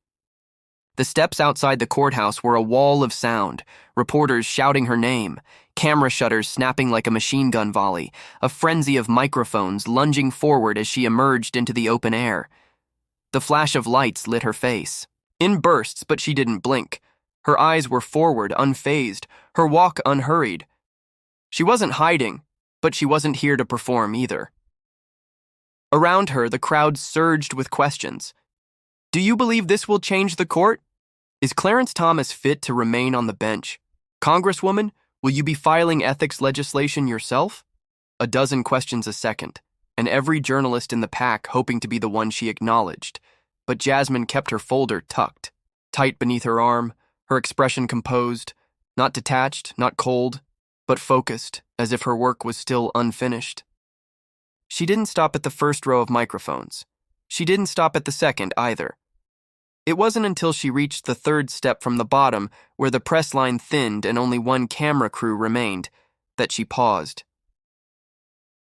The steps outside the courthouse were a wall of sound, reporters shouting her name, camera shutters snapping like a machine gun volley, a frenzy of microphones lunging forward as she emerged into the open air. The flash of lights lit her face. In bursts, but she didn't blink. Her eyes were forward, unfazed, her walk unhurried. She wasn't hiding, but she wasn't here to perform either. Around her, the crowd surged with questions. "Do you believe this will change the court? Is Clarence Thomas fit to remain on the bench? Congresswoman, will you be filing ethics legislation yourself?" A dozen questions a second, and every journalist in the pack hoping to be the one she acknowledged. But Jasmine kept her folder tucked, tight beneath her arm, her expression composed, not detached, not cold, but focused, as if her work was still unfinished. She didn't stop at the first row of microphones. She didn't stop at the second either. It wasn't until she reached the third step from the bottom, where the press line thinned and only one camera crew remained, that she paused.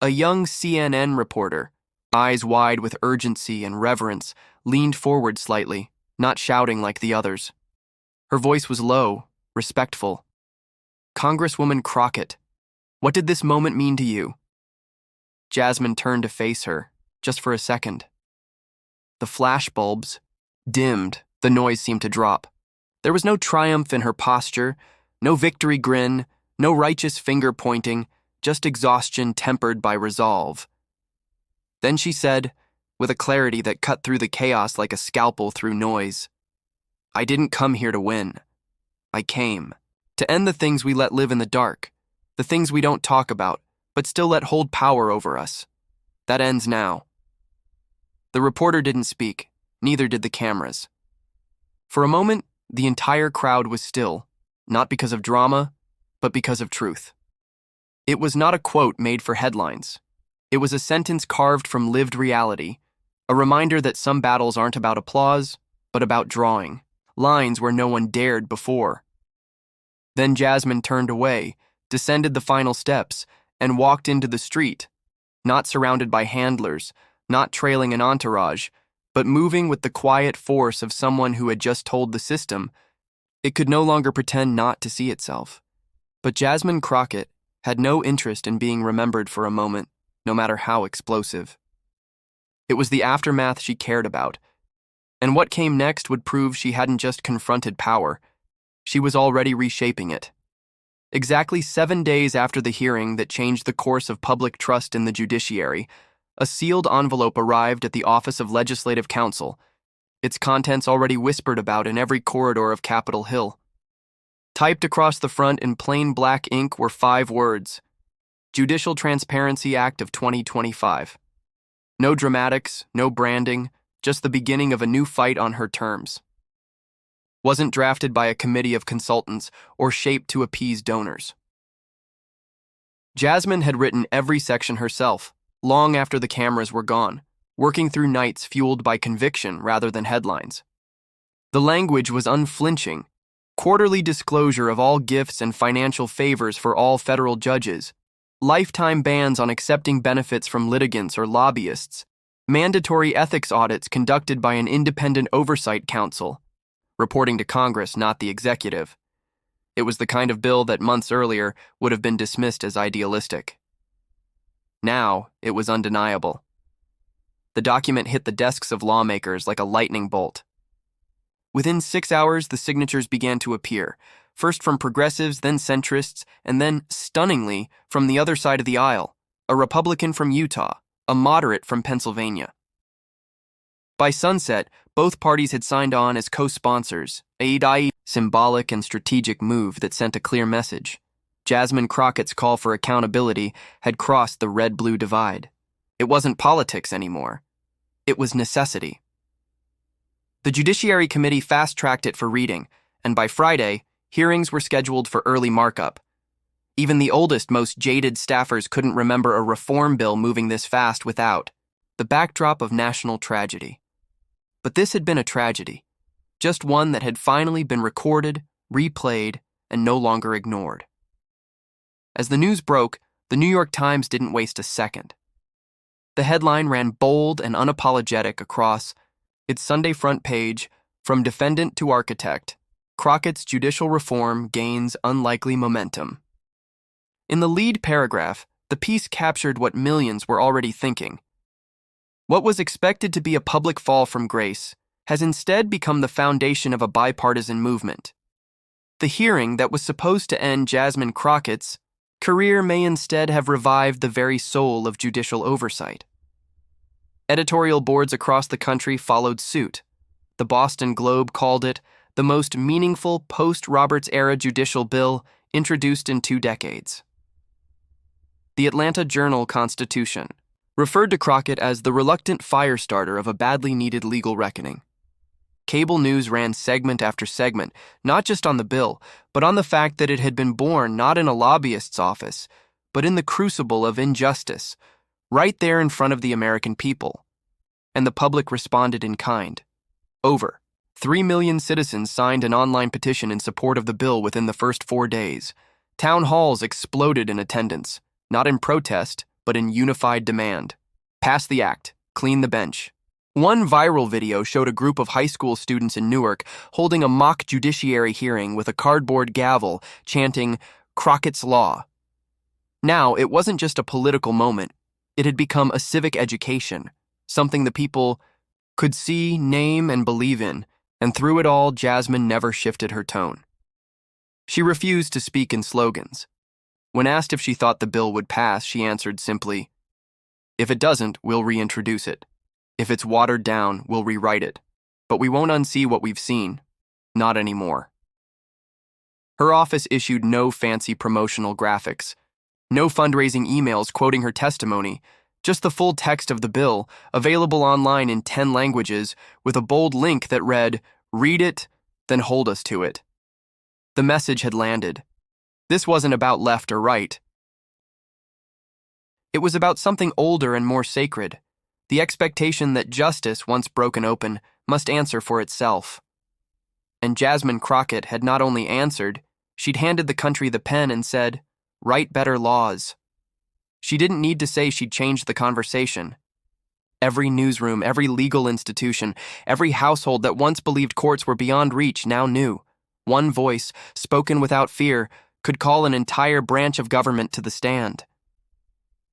A young CNN reporter, eyes wide with urgency and reverence, leaned forward slightly, not shouting like the others. Her voice was low, respectful. Congresswoman Crockett, what did this moment mean to you? Jasmine turned to face her, just for a second. The flashbulbs dimmed, the noise seemed to drop. There was no triumph in her posture, no victory grin, no righteous finger pointing, just exhaustion tempered by resolve. Then she said, with a clarity that cut through the chaos like a scalpel through noise, I didn't come here to win. I came to end the things we let live in the dark, the things we don't talk about, but still let hold power over us. That ends now. The reporter didn't speak, neither did the cameras. For a moment, the entire crowd was still, not because of drama, but because of truth. It was not a quote made for headlines. It was a sentence carved from lived reality, a reminder that some battles aren't about applause, but about drawing lines where no one dared before. Then Jasmine turned away, descended the final steps, and walked into the street, not surrounded by handlers, not trailing an entourage, but moving with the quiet force of someone who had just told the system it could no longer pretend not to see itself. But Jasmine Crockett had no interest in being remembered for a moment, no matter how explosive. It was the aftermath she cared about, and what came next would prove she hadn't just confronted power, she was already reshaping it. Exactly 7 days after the hearing that changed the course of public trust in the judiciary, a sealed envelope arrived at the Office of Legislative Counsel, its contents already whispered about in every corridor of Capitol Hill. Typed across the front in plain black ink were 5 words: Judicial Transparency Act of 2025. No dramatics, no branding, just the beginning of a new fight on her terms. Wasn't drafted by a committee of consultants or shaped to appease donors. Jasmine had written every section herself, long after the cameras were gone, working through nights fueled by conviction rather than headlines. The language was unflinching, quarterly disclosure of all gifts and financial favors for all federal judges, lifetime bans on accepting benefits from litigants or lobbyists, mandatory ethics audits conducted by an independent oversight council, reporting to Congress, not the executive. It was the kind of bill that months earlier would have been dismissed as idealistic. Now, it was undeniable. The document hit the desks of lawmakers like a lightning bolt. Within 6 hours, the signatures began to appear, first from progressives, then centrists, and then, stunningly, from the other side of the aisle, a Republican from Utah, a moderate from Pennsylvania. By sunset, both parties had signed on as co-sponsors, a symbolic and strategic move that sent a clear message. Jasmine Crockett's call for accountability had crossed the red-blue divide. It wasn't politics anymore. It was necessity. The Judiciary Committee fast-tracked it for reading, and by Friday, hearings were scheduled for early markup. Even the oldest, most jaded staffers couldn't remember a reform bill moving this fast without the backdrop of national tragedy. But this had been a tragedy, just one that had finally been recorded, replayed, and no longer ignored. As the news broke, the New York Times didn't waste a second. The headline ran bold and unapologetic across its Sunday front page, From Defendant to Architect, Crockett's Judicial Reform Gains Unlikely Momentum. In the lead paragraph, the piece captured what millions were already thinking. What was expected to be a public fall from grace has instead become the foundation of a bipartisan movement. The hearing that was supposed to end Jasmine Crockett's career may instead have revived the very soul of judicial oversight. Editorial boards across the country followed suit. The Boston Globe called it the most meaningful post-Roberts-era judicial bill introduced in 2 decades. The Atlanta Journal-Constitution referred to Crockett as the reluctant fire starter of a badly needed legal reckoning. Cable news ran segment after segment, not just on the bill, but on the fact that it had been born not in a lobbyist's office, but in the crucible of injustice, right there in front of the American people. And the public responded in kind. Over 3 million citizens signed an online petition in support of the bill within the first 4 days. Town halls exploded in attendance, not in protest, but in unified demand. Pass the act, clean the bench. One viral video showed a group of high school students in Newark holding a mock judiciary hearing with a cardboard gavel, chanting, "Crockett's Law." Now, it wasn't just a political moment. It had become a civic education, something the people could see, name, and believe in, and through it all, Jasmine never shifted her tone. She refused to speak in slogans. When asked if she thought the bill would pass, she answered simply, "If it doesn't, we'll reintroduce it. If it's watered down, we'll rewrite it. But we won't unsee what we've seen. Not anymore." Her office issued no fancy promotional graphics, no fundraising emails quoting her testimony, just the full text of the bill, available online in 10 languages, with a bold link that read, "Read it, then hold us to it." The message had landed. This wasn't about left or right. It was about something older and more sacred, the expectation that justice, once broken open, must answer for itself. And Jasmine Crockett had not only answered, she'd handed the country the pen and said, "Write better laws." She didn't need to say she'd changed the conversation. Every newsroom, every legal institution, every household that once believed courts were beyond reach now knew. One voice, spoken without fear, could call an entire branch of government to the stand.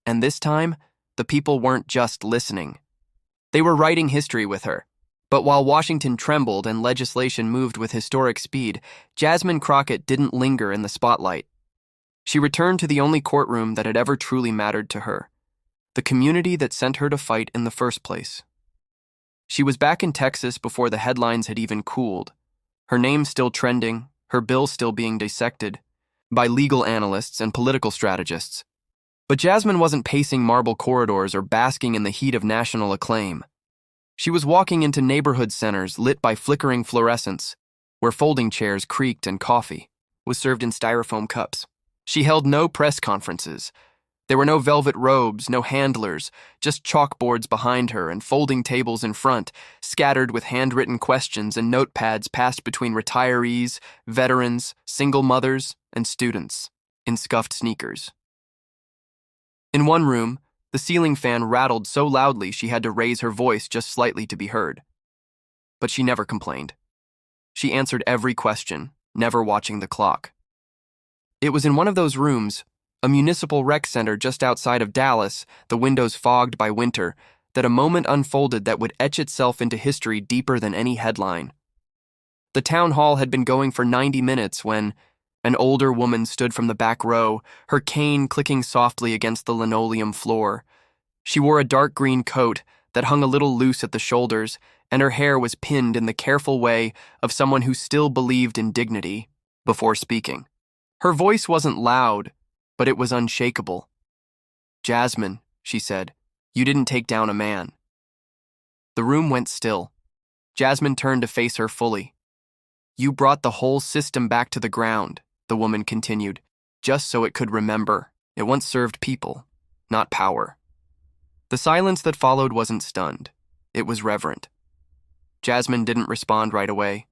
And this time, the people weren't just listening. They were writing history with her. But while Washington trembled and legislation moved with historic speed, Jasmine Crockett didn't linger in the spotlight. She returned to the only courtroom that had ever truly mattered to her, the community that sent her to fight in the first place. She was back in Texas before the headlines had even cooled, her name still trending, her bill still being dissected by legal analysts and political strategists. But Jasmine wasn't pacing marble corridors or basking in the heat of national acclaim. She was walking into neighborhood centers lit by flickering fluorescents, where folding chairs creaked and coffee was served in styrofoam cups. She held no press conferences. There were no velvet robes, no handlers, just chalkboards behind her and folding tables in front, scattered with handwritten questions and notepads passed between retirees, veterans, single mothers, and students in scuffed sneakers. In one room, the ceiling fan rattled so loudly she had to raise her voice just slightly to be heard. But she never complained. She answered every question, never watching the clock. It was in one of those rooms, a municipal rec center just outside of Dallas, the windows fogged by winter, that a moment unfolded that would etch itself into history deeper than any headline. The town hall had been going for 90 minutes when an older woman stood from the back row, her cane clicking softly against the linoleum floor. She wore a dark green coat that hung a little loose at the shoulders, and her hair was pinned in the careful way of someone who still believed in dignity before speaking. Her voice wasn't loud, but it was unshakable. "Jasmine," she said, "you didn't take down a man." The room went still. Jasmine turned to face her fully. "You brought the whole system back to the ground," the woman continued, "just so it could remember. It once served people, not power." The silence that followed wasn't stunned. It was reverent. Jasmine didn't respond right away.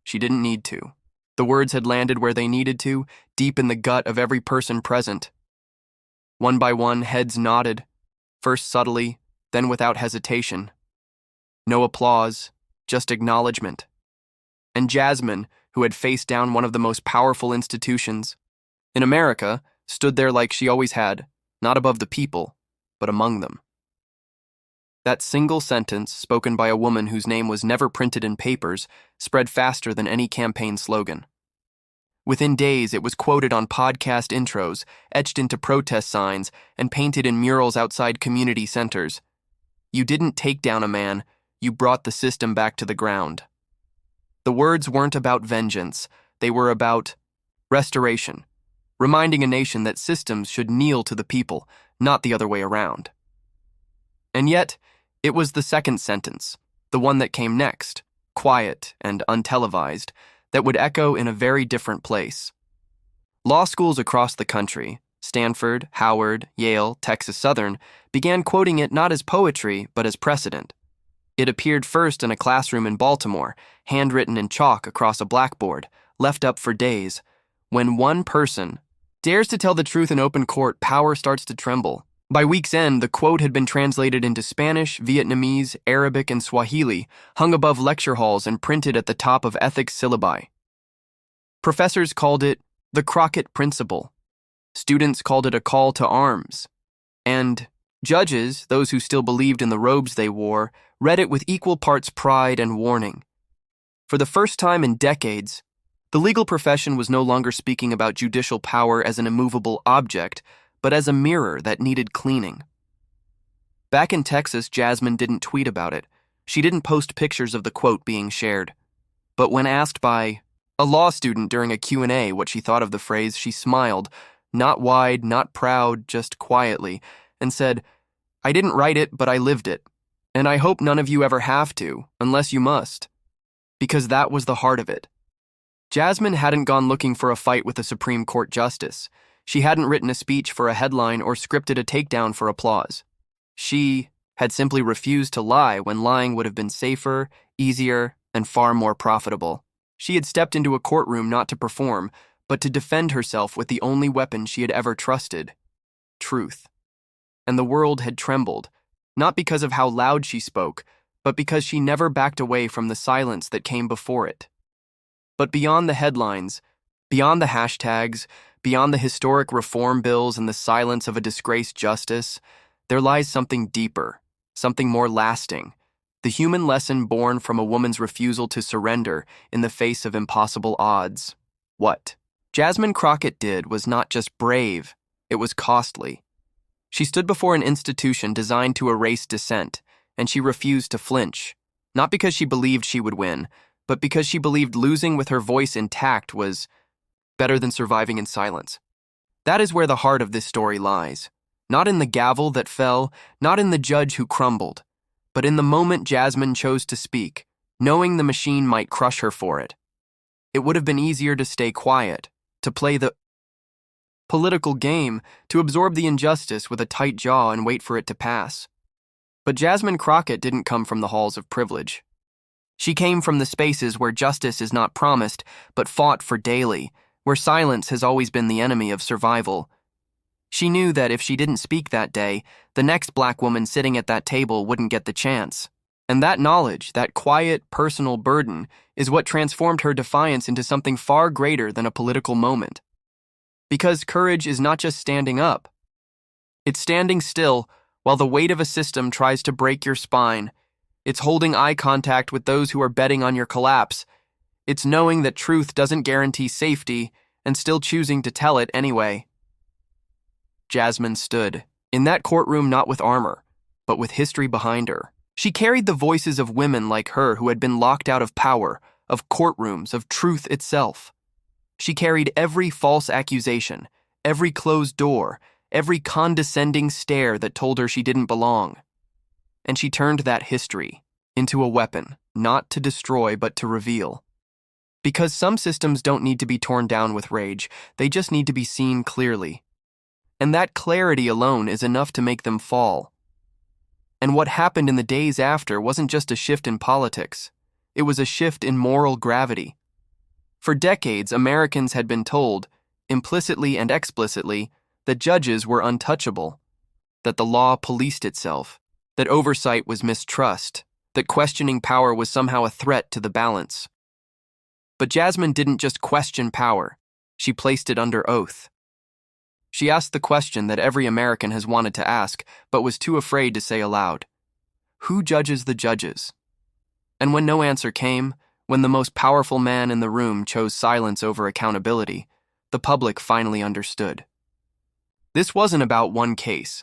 She didn't need to. The words had landed where they needed to, deep in the gut of every person present. One by one, heads nodded, first subtly, then without hesitation. No applause, just acknowledgement. And Jasmine, who had faced down one of the most powerful institutions in America, stood there like she always had, not above the people, but among them. That single sentence, spoken by a woman whose name was never printed in papers, spread faster than any campaign slogan. Within days, it was quoted on podcast intros, etched into protest signs, and painted in murals outside community centers. You didn't take down a man, you brought the system back to the ground. The words weren't about vengeance, they were about restoration, reminding a nation that systems should kneel to the people, not the other way around. And yet, it was the second sentence, the one that came next, quiet and untelevised, that would echo in a very different place. Law schools across the country, Stanford, Howard, Yale, Texas Southern, began quoting it not as poetry, but as precedent. It appeared first in a classroom in Baltimore, handwritten in chalk across a blackboard, left up for days. When one person dares to tell the truth in open court, power starts to tremble. By week's end, the quote had been translated into Spanish, Vietnamese, Arabic, and Swahili, hung above lecture halls and printed at the top of ethics syllabi. Professors called it the Crockett Principle. Students called it a call to arms. And judges, those who still believed in the robes they wore, read it with equal parts pride and warning. For the first time in decades, the legal profession was no longer speaking about judicial power as an immovable object, but as a mirror that needed cleaning. Back in Texas, Jasmine didn't tweet about it. She didn't post pictures of the quote being shared. But when asked by a law student during a Q&A what she thought of the phrase, she smiled, not wide, not proud, just quietly, and said, "I didn't write it, but I lived it. And I hope none of you ever have to, unless you must." Because that was the heart of it. Jasmine hadn't gone looking for a fight with a Supreme Court justice. She hadn't written a speech for a headline or scripted a takedown for applause. She had simply refused to lie when lying would have been safer, easier, and far more profitable. She had stepped into a courtroom not to perform, but to defend herself with the only weapon she had ever trusted: truth. And the world had trembled, not because of how loud she spoke, but because she never backed away from the silence that came before it. But beyond the headlines, beyond the hashtags, beyond the historic reform bills and the silence of a disgraced justice, there lies something deeper, something more lasting, the human lesson born from a woman's refusal to surrender in the face of impossible odds. What Jasmine Crockett did was not just brave, it was costly. She stood before an institution designed to erase dissent, and she refused to flinch, not because she believed she would win, but because she believed losing with her voice intact was better than surviving in silence. That is where the heart of this story lies. Not in the gavel that fell, not in the judge who crumbled, but in the moment Jasmine chose to speak, knowing the machine might crush her for it. It would have been easier to stay quiet, to play the political game, to absorb the injustice with a tight jaw and wait for it to pass. But Jasmine Crockett didn't come from the halls of privilege. She came from the spaces where justice is not promised, but fought for daily, where silence has always been the enemy of survival. She knew that if she didn't speak that day, the next black woman sitting at that table wouldn't get the chance. And that knowledge, that quiet, personal burden, is what transformed her defiance into something far greater than a political moment. Because courage is not just standing up. It's standing still while the weight of a system tries to break your spine. It's holding eye contact with those who are betting on your collapse. It's knowing that truth doesn't guarantee safety and still choosing to tell it anyway. Jasmine stood in that courtroom not with armor, but with history behind her. She carried the voices of women like her who had been locked out of power, of courtrooms, of truth itself. She carried every false accusation, every closed door, every condescending stare that told her she didn't belong. And she turned that history into a weapon, not to destroy but to reveal. Because some systems don't need to be torn down with rage, they just need to be seen clearly. And that clarity alone is enough to make them fall. And what happened in the days after wasn't just a shift in politics, it was a shift in moral gravity. For decades, Americans had been told, implicitly and explicitly, that judges were untouchable, that the law policed itself, that oversight was mistrust, that questioning power was somehow a threat to the balance. But Jasmine didn't just question power, she placed it under oath. She asked the question that every American has wanted to ask, but was too afraid to say aloud. Who judges the judges? And when no answer came, when the most powerful man in the room chose silence over accountability, the public finally understood. This wasn't about one case.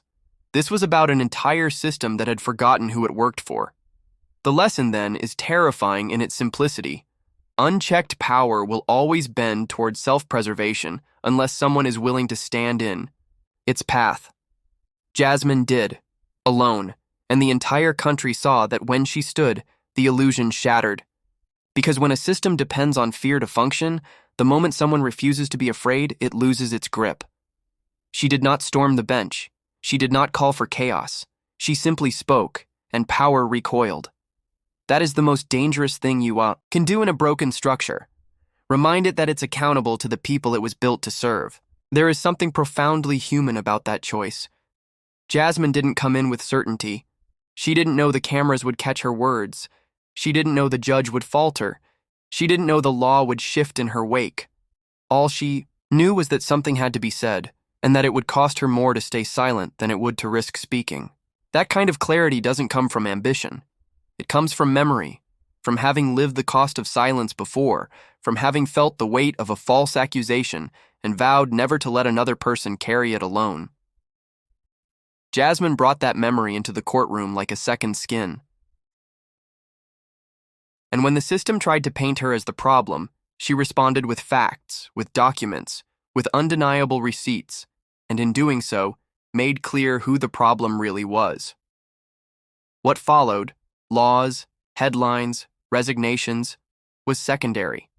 This was about an entire system that had forgotten who it worked for. The lesson, then, is terrifying in its simplicity. Unchecked power will always bend towards self-preservation unless someone is willing to stand in its path. Jasmine did, alone, and the entire country saw that when she stood, the illusion shattered. Because when a system depends on fear to function, the moment someone refuses to be afraid, it loses its grip. She did not storm the bench. She did not call for chaos. She simply spoke, and power recoiled. That is the most dangerous thing you can do in a broken structure. Remind it that it's accountable to the people it was built to serve. There is something profoundly human about that choice. Jasmine didn't come in with certainty. She didn't know the cameras would catch her words. She didn't know the judge would falter. She didn't know the law would shift in her wake. All she knew was that something had to be said, and that it would cost her more to stay silent than it would to risk speaking. That kind of clarity doesn't come from ambition. It comes from memory, from having lived the cost of silence before, from having felt the weight of a false accusation and vowed never to let another person carry it alone. Jasmine brought that memory into the courtroom like a second skin. And when the system tried to paint her as the problem, she responded with facts, with documents, with undeniable receipts, and in doing so, made clear who the problem really was. What followed, laws, headlines, resignations, was secondary.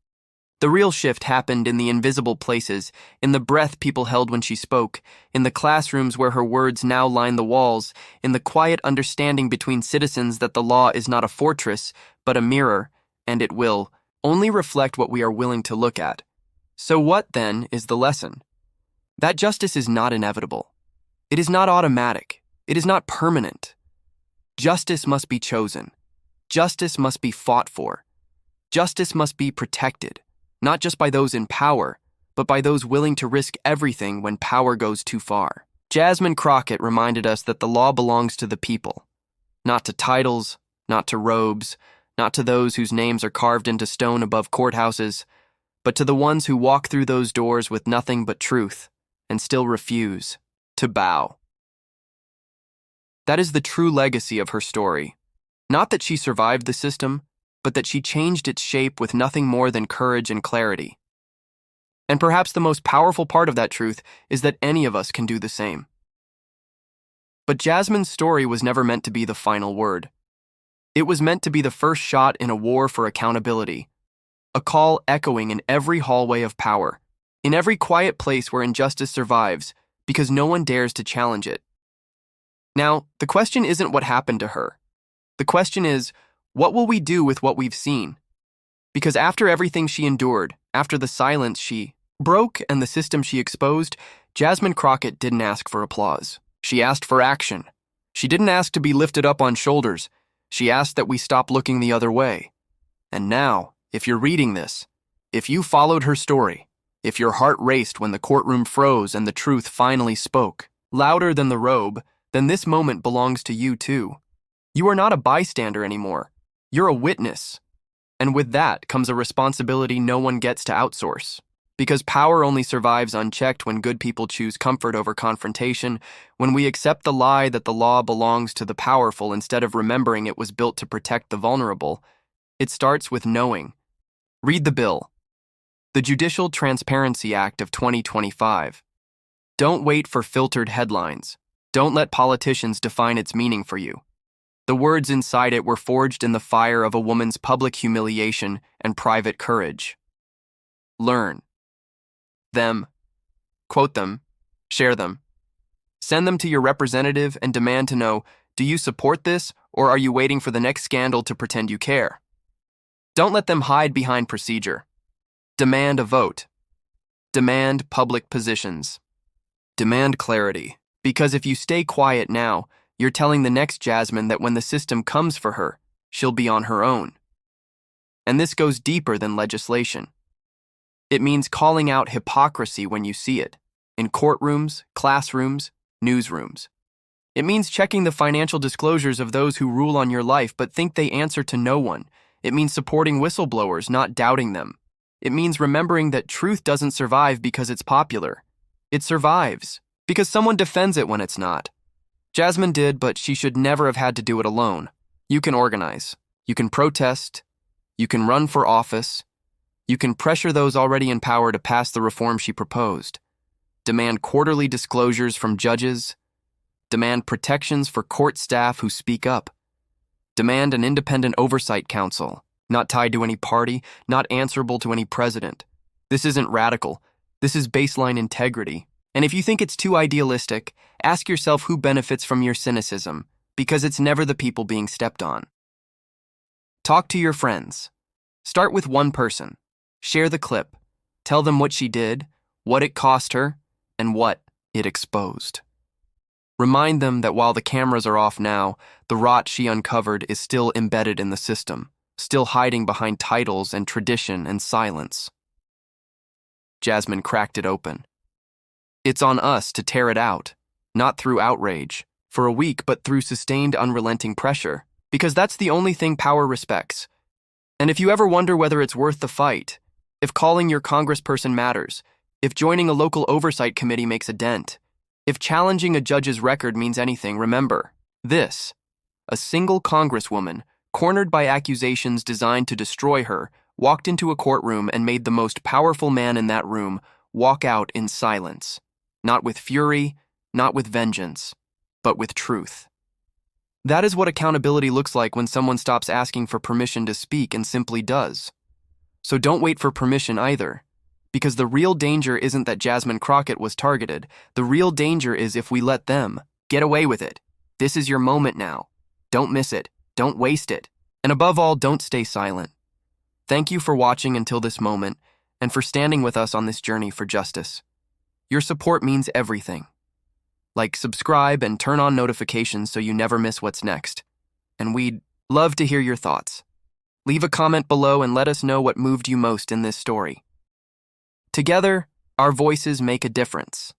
The real shift happened in the invisible places, in the breath people held when she spoke, in the classrooms where her words now line the walls, in the quiet understanding between citizens that the law is not a fortress, but a mirror, and it will only reflect what we are willing to look at. So what, then, is the lesson? That justice is not inevitable. It is not automatic. It is not permanent. Justice must be chosen. Justice must be fought for. Justice must be protected, not just by those in power, but by those willing to risk everything when power goes too far. Jasmine Crockett reminded us that the law belongs to the people, not to titles, not to robes, not to those whose names are carved into stone above courthouses, but to the ones who walk through those doors with nothing but truth and still refuse to bow. That is the true legacy of her story. Not that she survived the system, but that she changed its shape with nothing more than courage and clarity. And perhaps the most powerful part of that truth is that any of us can do the same. But Jasmine's story was never meant to be the final word. It was meant to be the first shot in a war for accountability, a call echoing in every hallway of power, in every quiet place where injustice survives, because no one dares to challenge it. Now, the question isn't what happened to her. The question is, what will we do with what we've seen? Because after everything she endured, after the silence she broke and the system she exposed, Jasmine Crockett didn't ask for applause. She asked for action. She didn't ask to be lifted up on shoulders. She asked that we stop looking the other way. And now, if you're reading this, if you followed her story, if your heart raced when the courtroom froze and the truth finally spoke, louder than the robe, then this moment belongs to you too. You are not a bystander anymore. You're a witness. And with that comes a responsibility no one gets to outsource. Because power only survives unchecked when good people choose comfort over confrontation, when we accept the lie that the law belongs to the powerful instead of remembering it was built to protect the vulnerable. It starts with knowing. Read the bill. The Judicial Transparency Act of 2025. Don't wait for filtered headlines. Don't let politicians define its meaning for you. The words inside it were forged in the fire of a woman's public humiliation and private courage. Learn them, quote them, share them. Send them to your representative and demand to know, do you support this, or are you waiting for the next scandal to pretend you care? Don't let them hide behind procedure. Demand a vote. Demand public positions. Demand clarity, because if you stay quiet now, you're telling the next Jasmine that when the system comes for her, she'll be on her own. And this goes deeper than legislation. It means calling out hypocrisy when you see it, in courtrooms, classrooms, newsrooms. It means checking the financial disclosures of those who rule on your life but think they answer to no one. It means supporting whistleblowers, not doubting them. It means remembering that truth doesn't survive because it's popular. It survives because someone defends it when it's not. Jasmine did, but she should never have had to do it alone. You can organize. You can protest. You can run for office. You can pressure those already in power to pass the reform she proposed. Demand quarterly disclosures from judges. Demand protections for court staff who speak up. Demand an independent oversight council, not tied to any party, not answerable to any president. This isn't radical. This is baseline integrity. And if you think it's too idealistic, ask yourself who benefits from your cynicism, because it's never the people being stepped on. Talk to your friends. Start with one person. Share the clip. Tell them what she did, what it cost her, and what it exposed. Remind them that while the cameras are off now, the rot she uncovered is still embedded in the system, still hiding behind titles and tradition and silence. Jasmine cracked it open. It's on us to tear it out, not through outrage, for a week, but through sustained, unrelenting pressure, because that's the only thing power respects. And if you ever wonder whether it's worth the fight, if calling your congressperson matters, if joining a local oversight committee makes a dent, if challenging a judge's record means anything, remember this: a single congresswoman, cornered by accusations designed to destroy her, walked into a courtroom and made the most powerful man in that room walk out in silence. Not with fury, not with vengeance, but with truth. That is what accountability looks like when someone stops asking for permission to speak and simply does. So don't wait for permission either, because the real danger isn't that Jasmine Crockett was targeted. The real danger is if we let them get away with it. This is your moment now. Don't miss it. Don't waste it. And above all, don't stay silent. Thank you for watching until this moment and for standing with us on this journey for justice. Your support means everything. Like, subscribe, and turn on notifications so you never miss what's next. And we'd love to hear your thoughts. Leave a comment below and let us know what moved you most in this story. Together, our voices make a difference.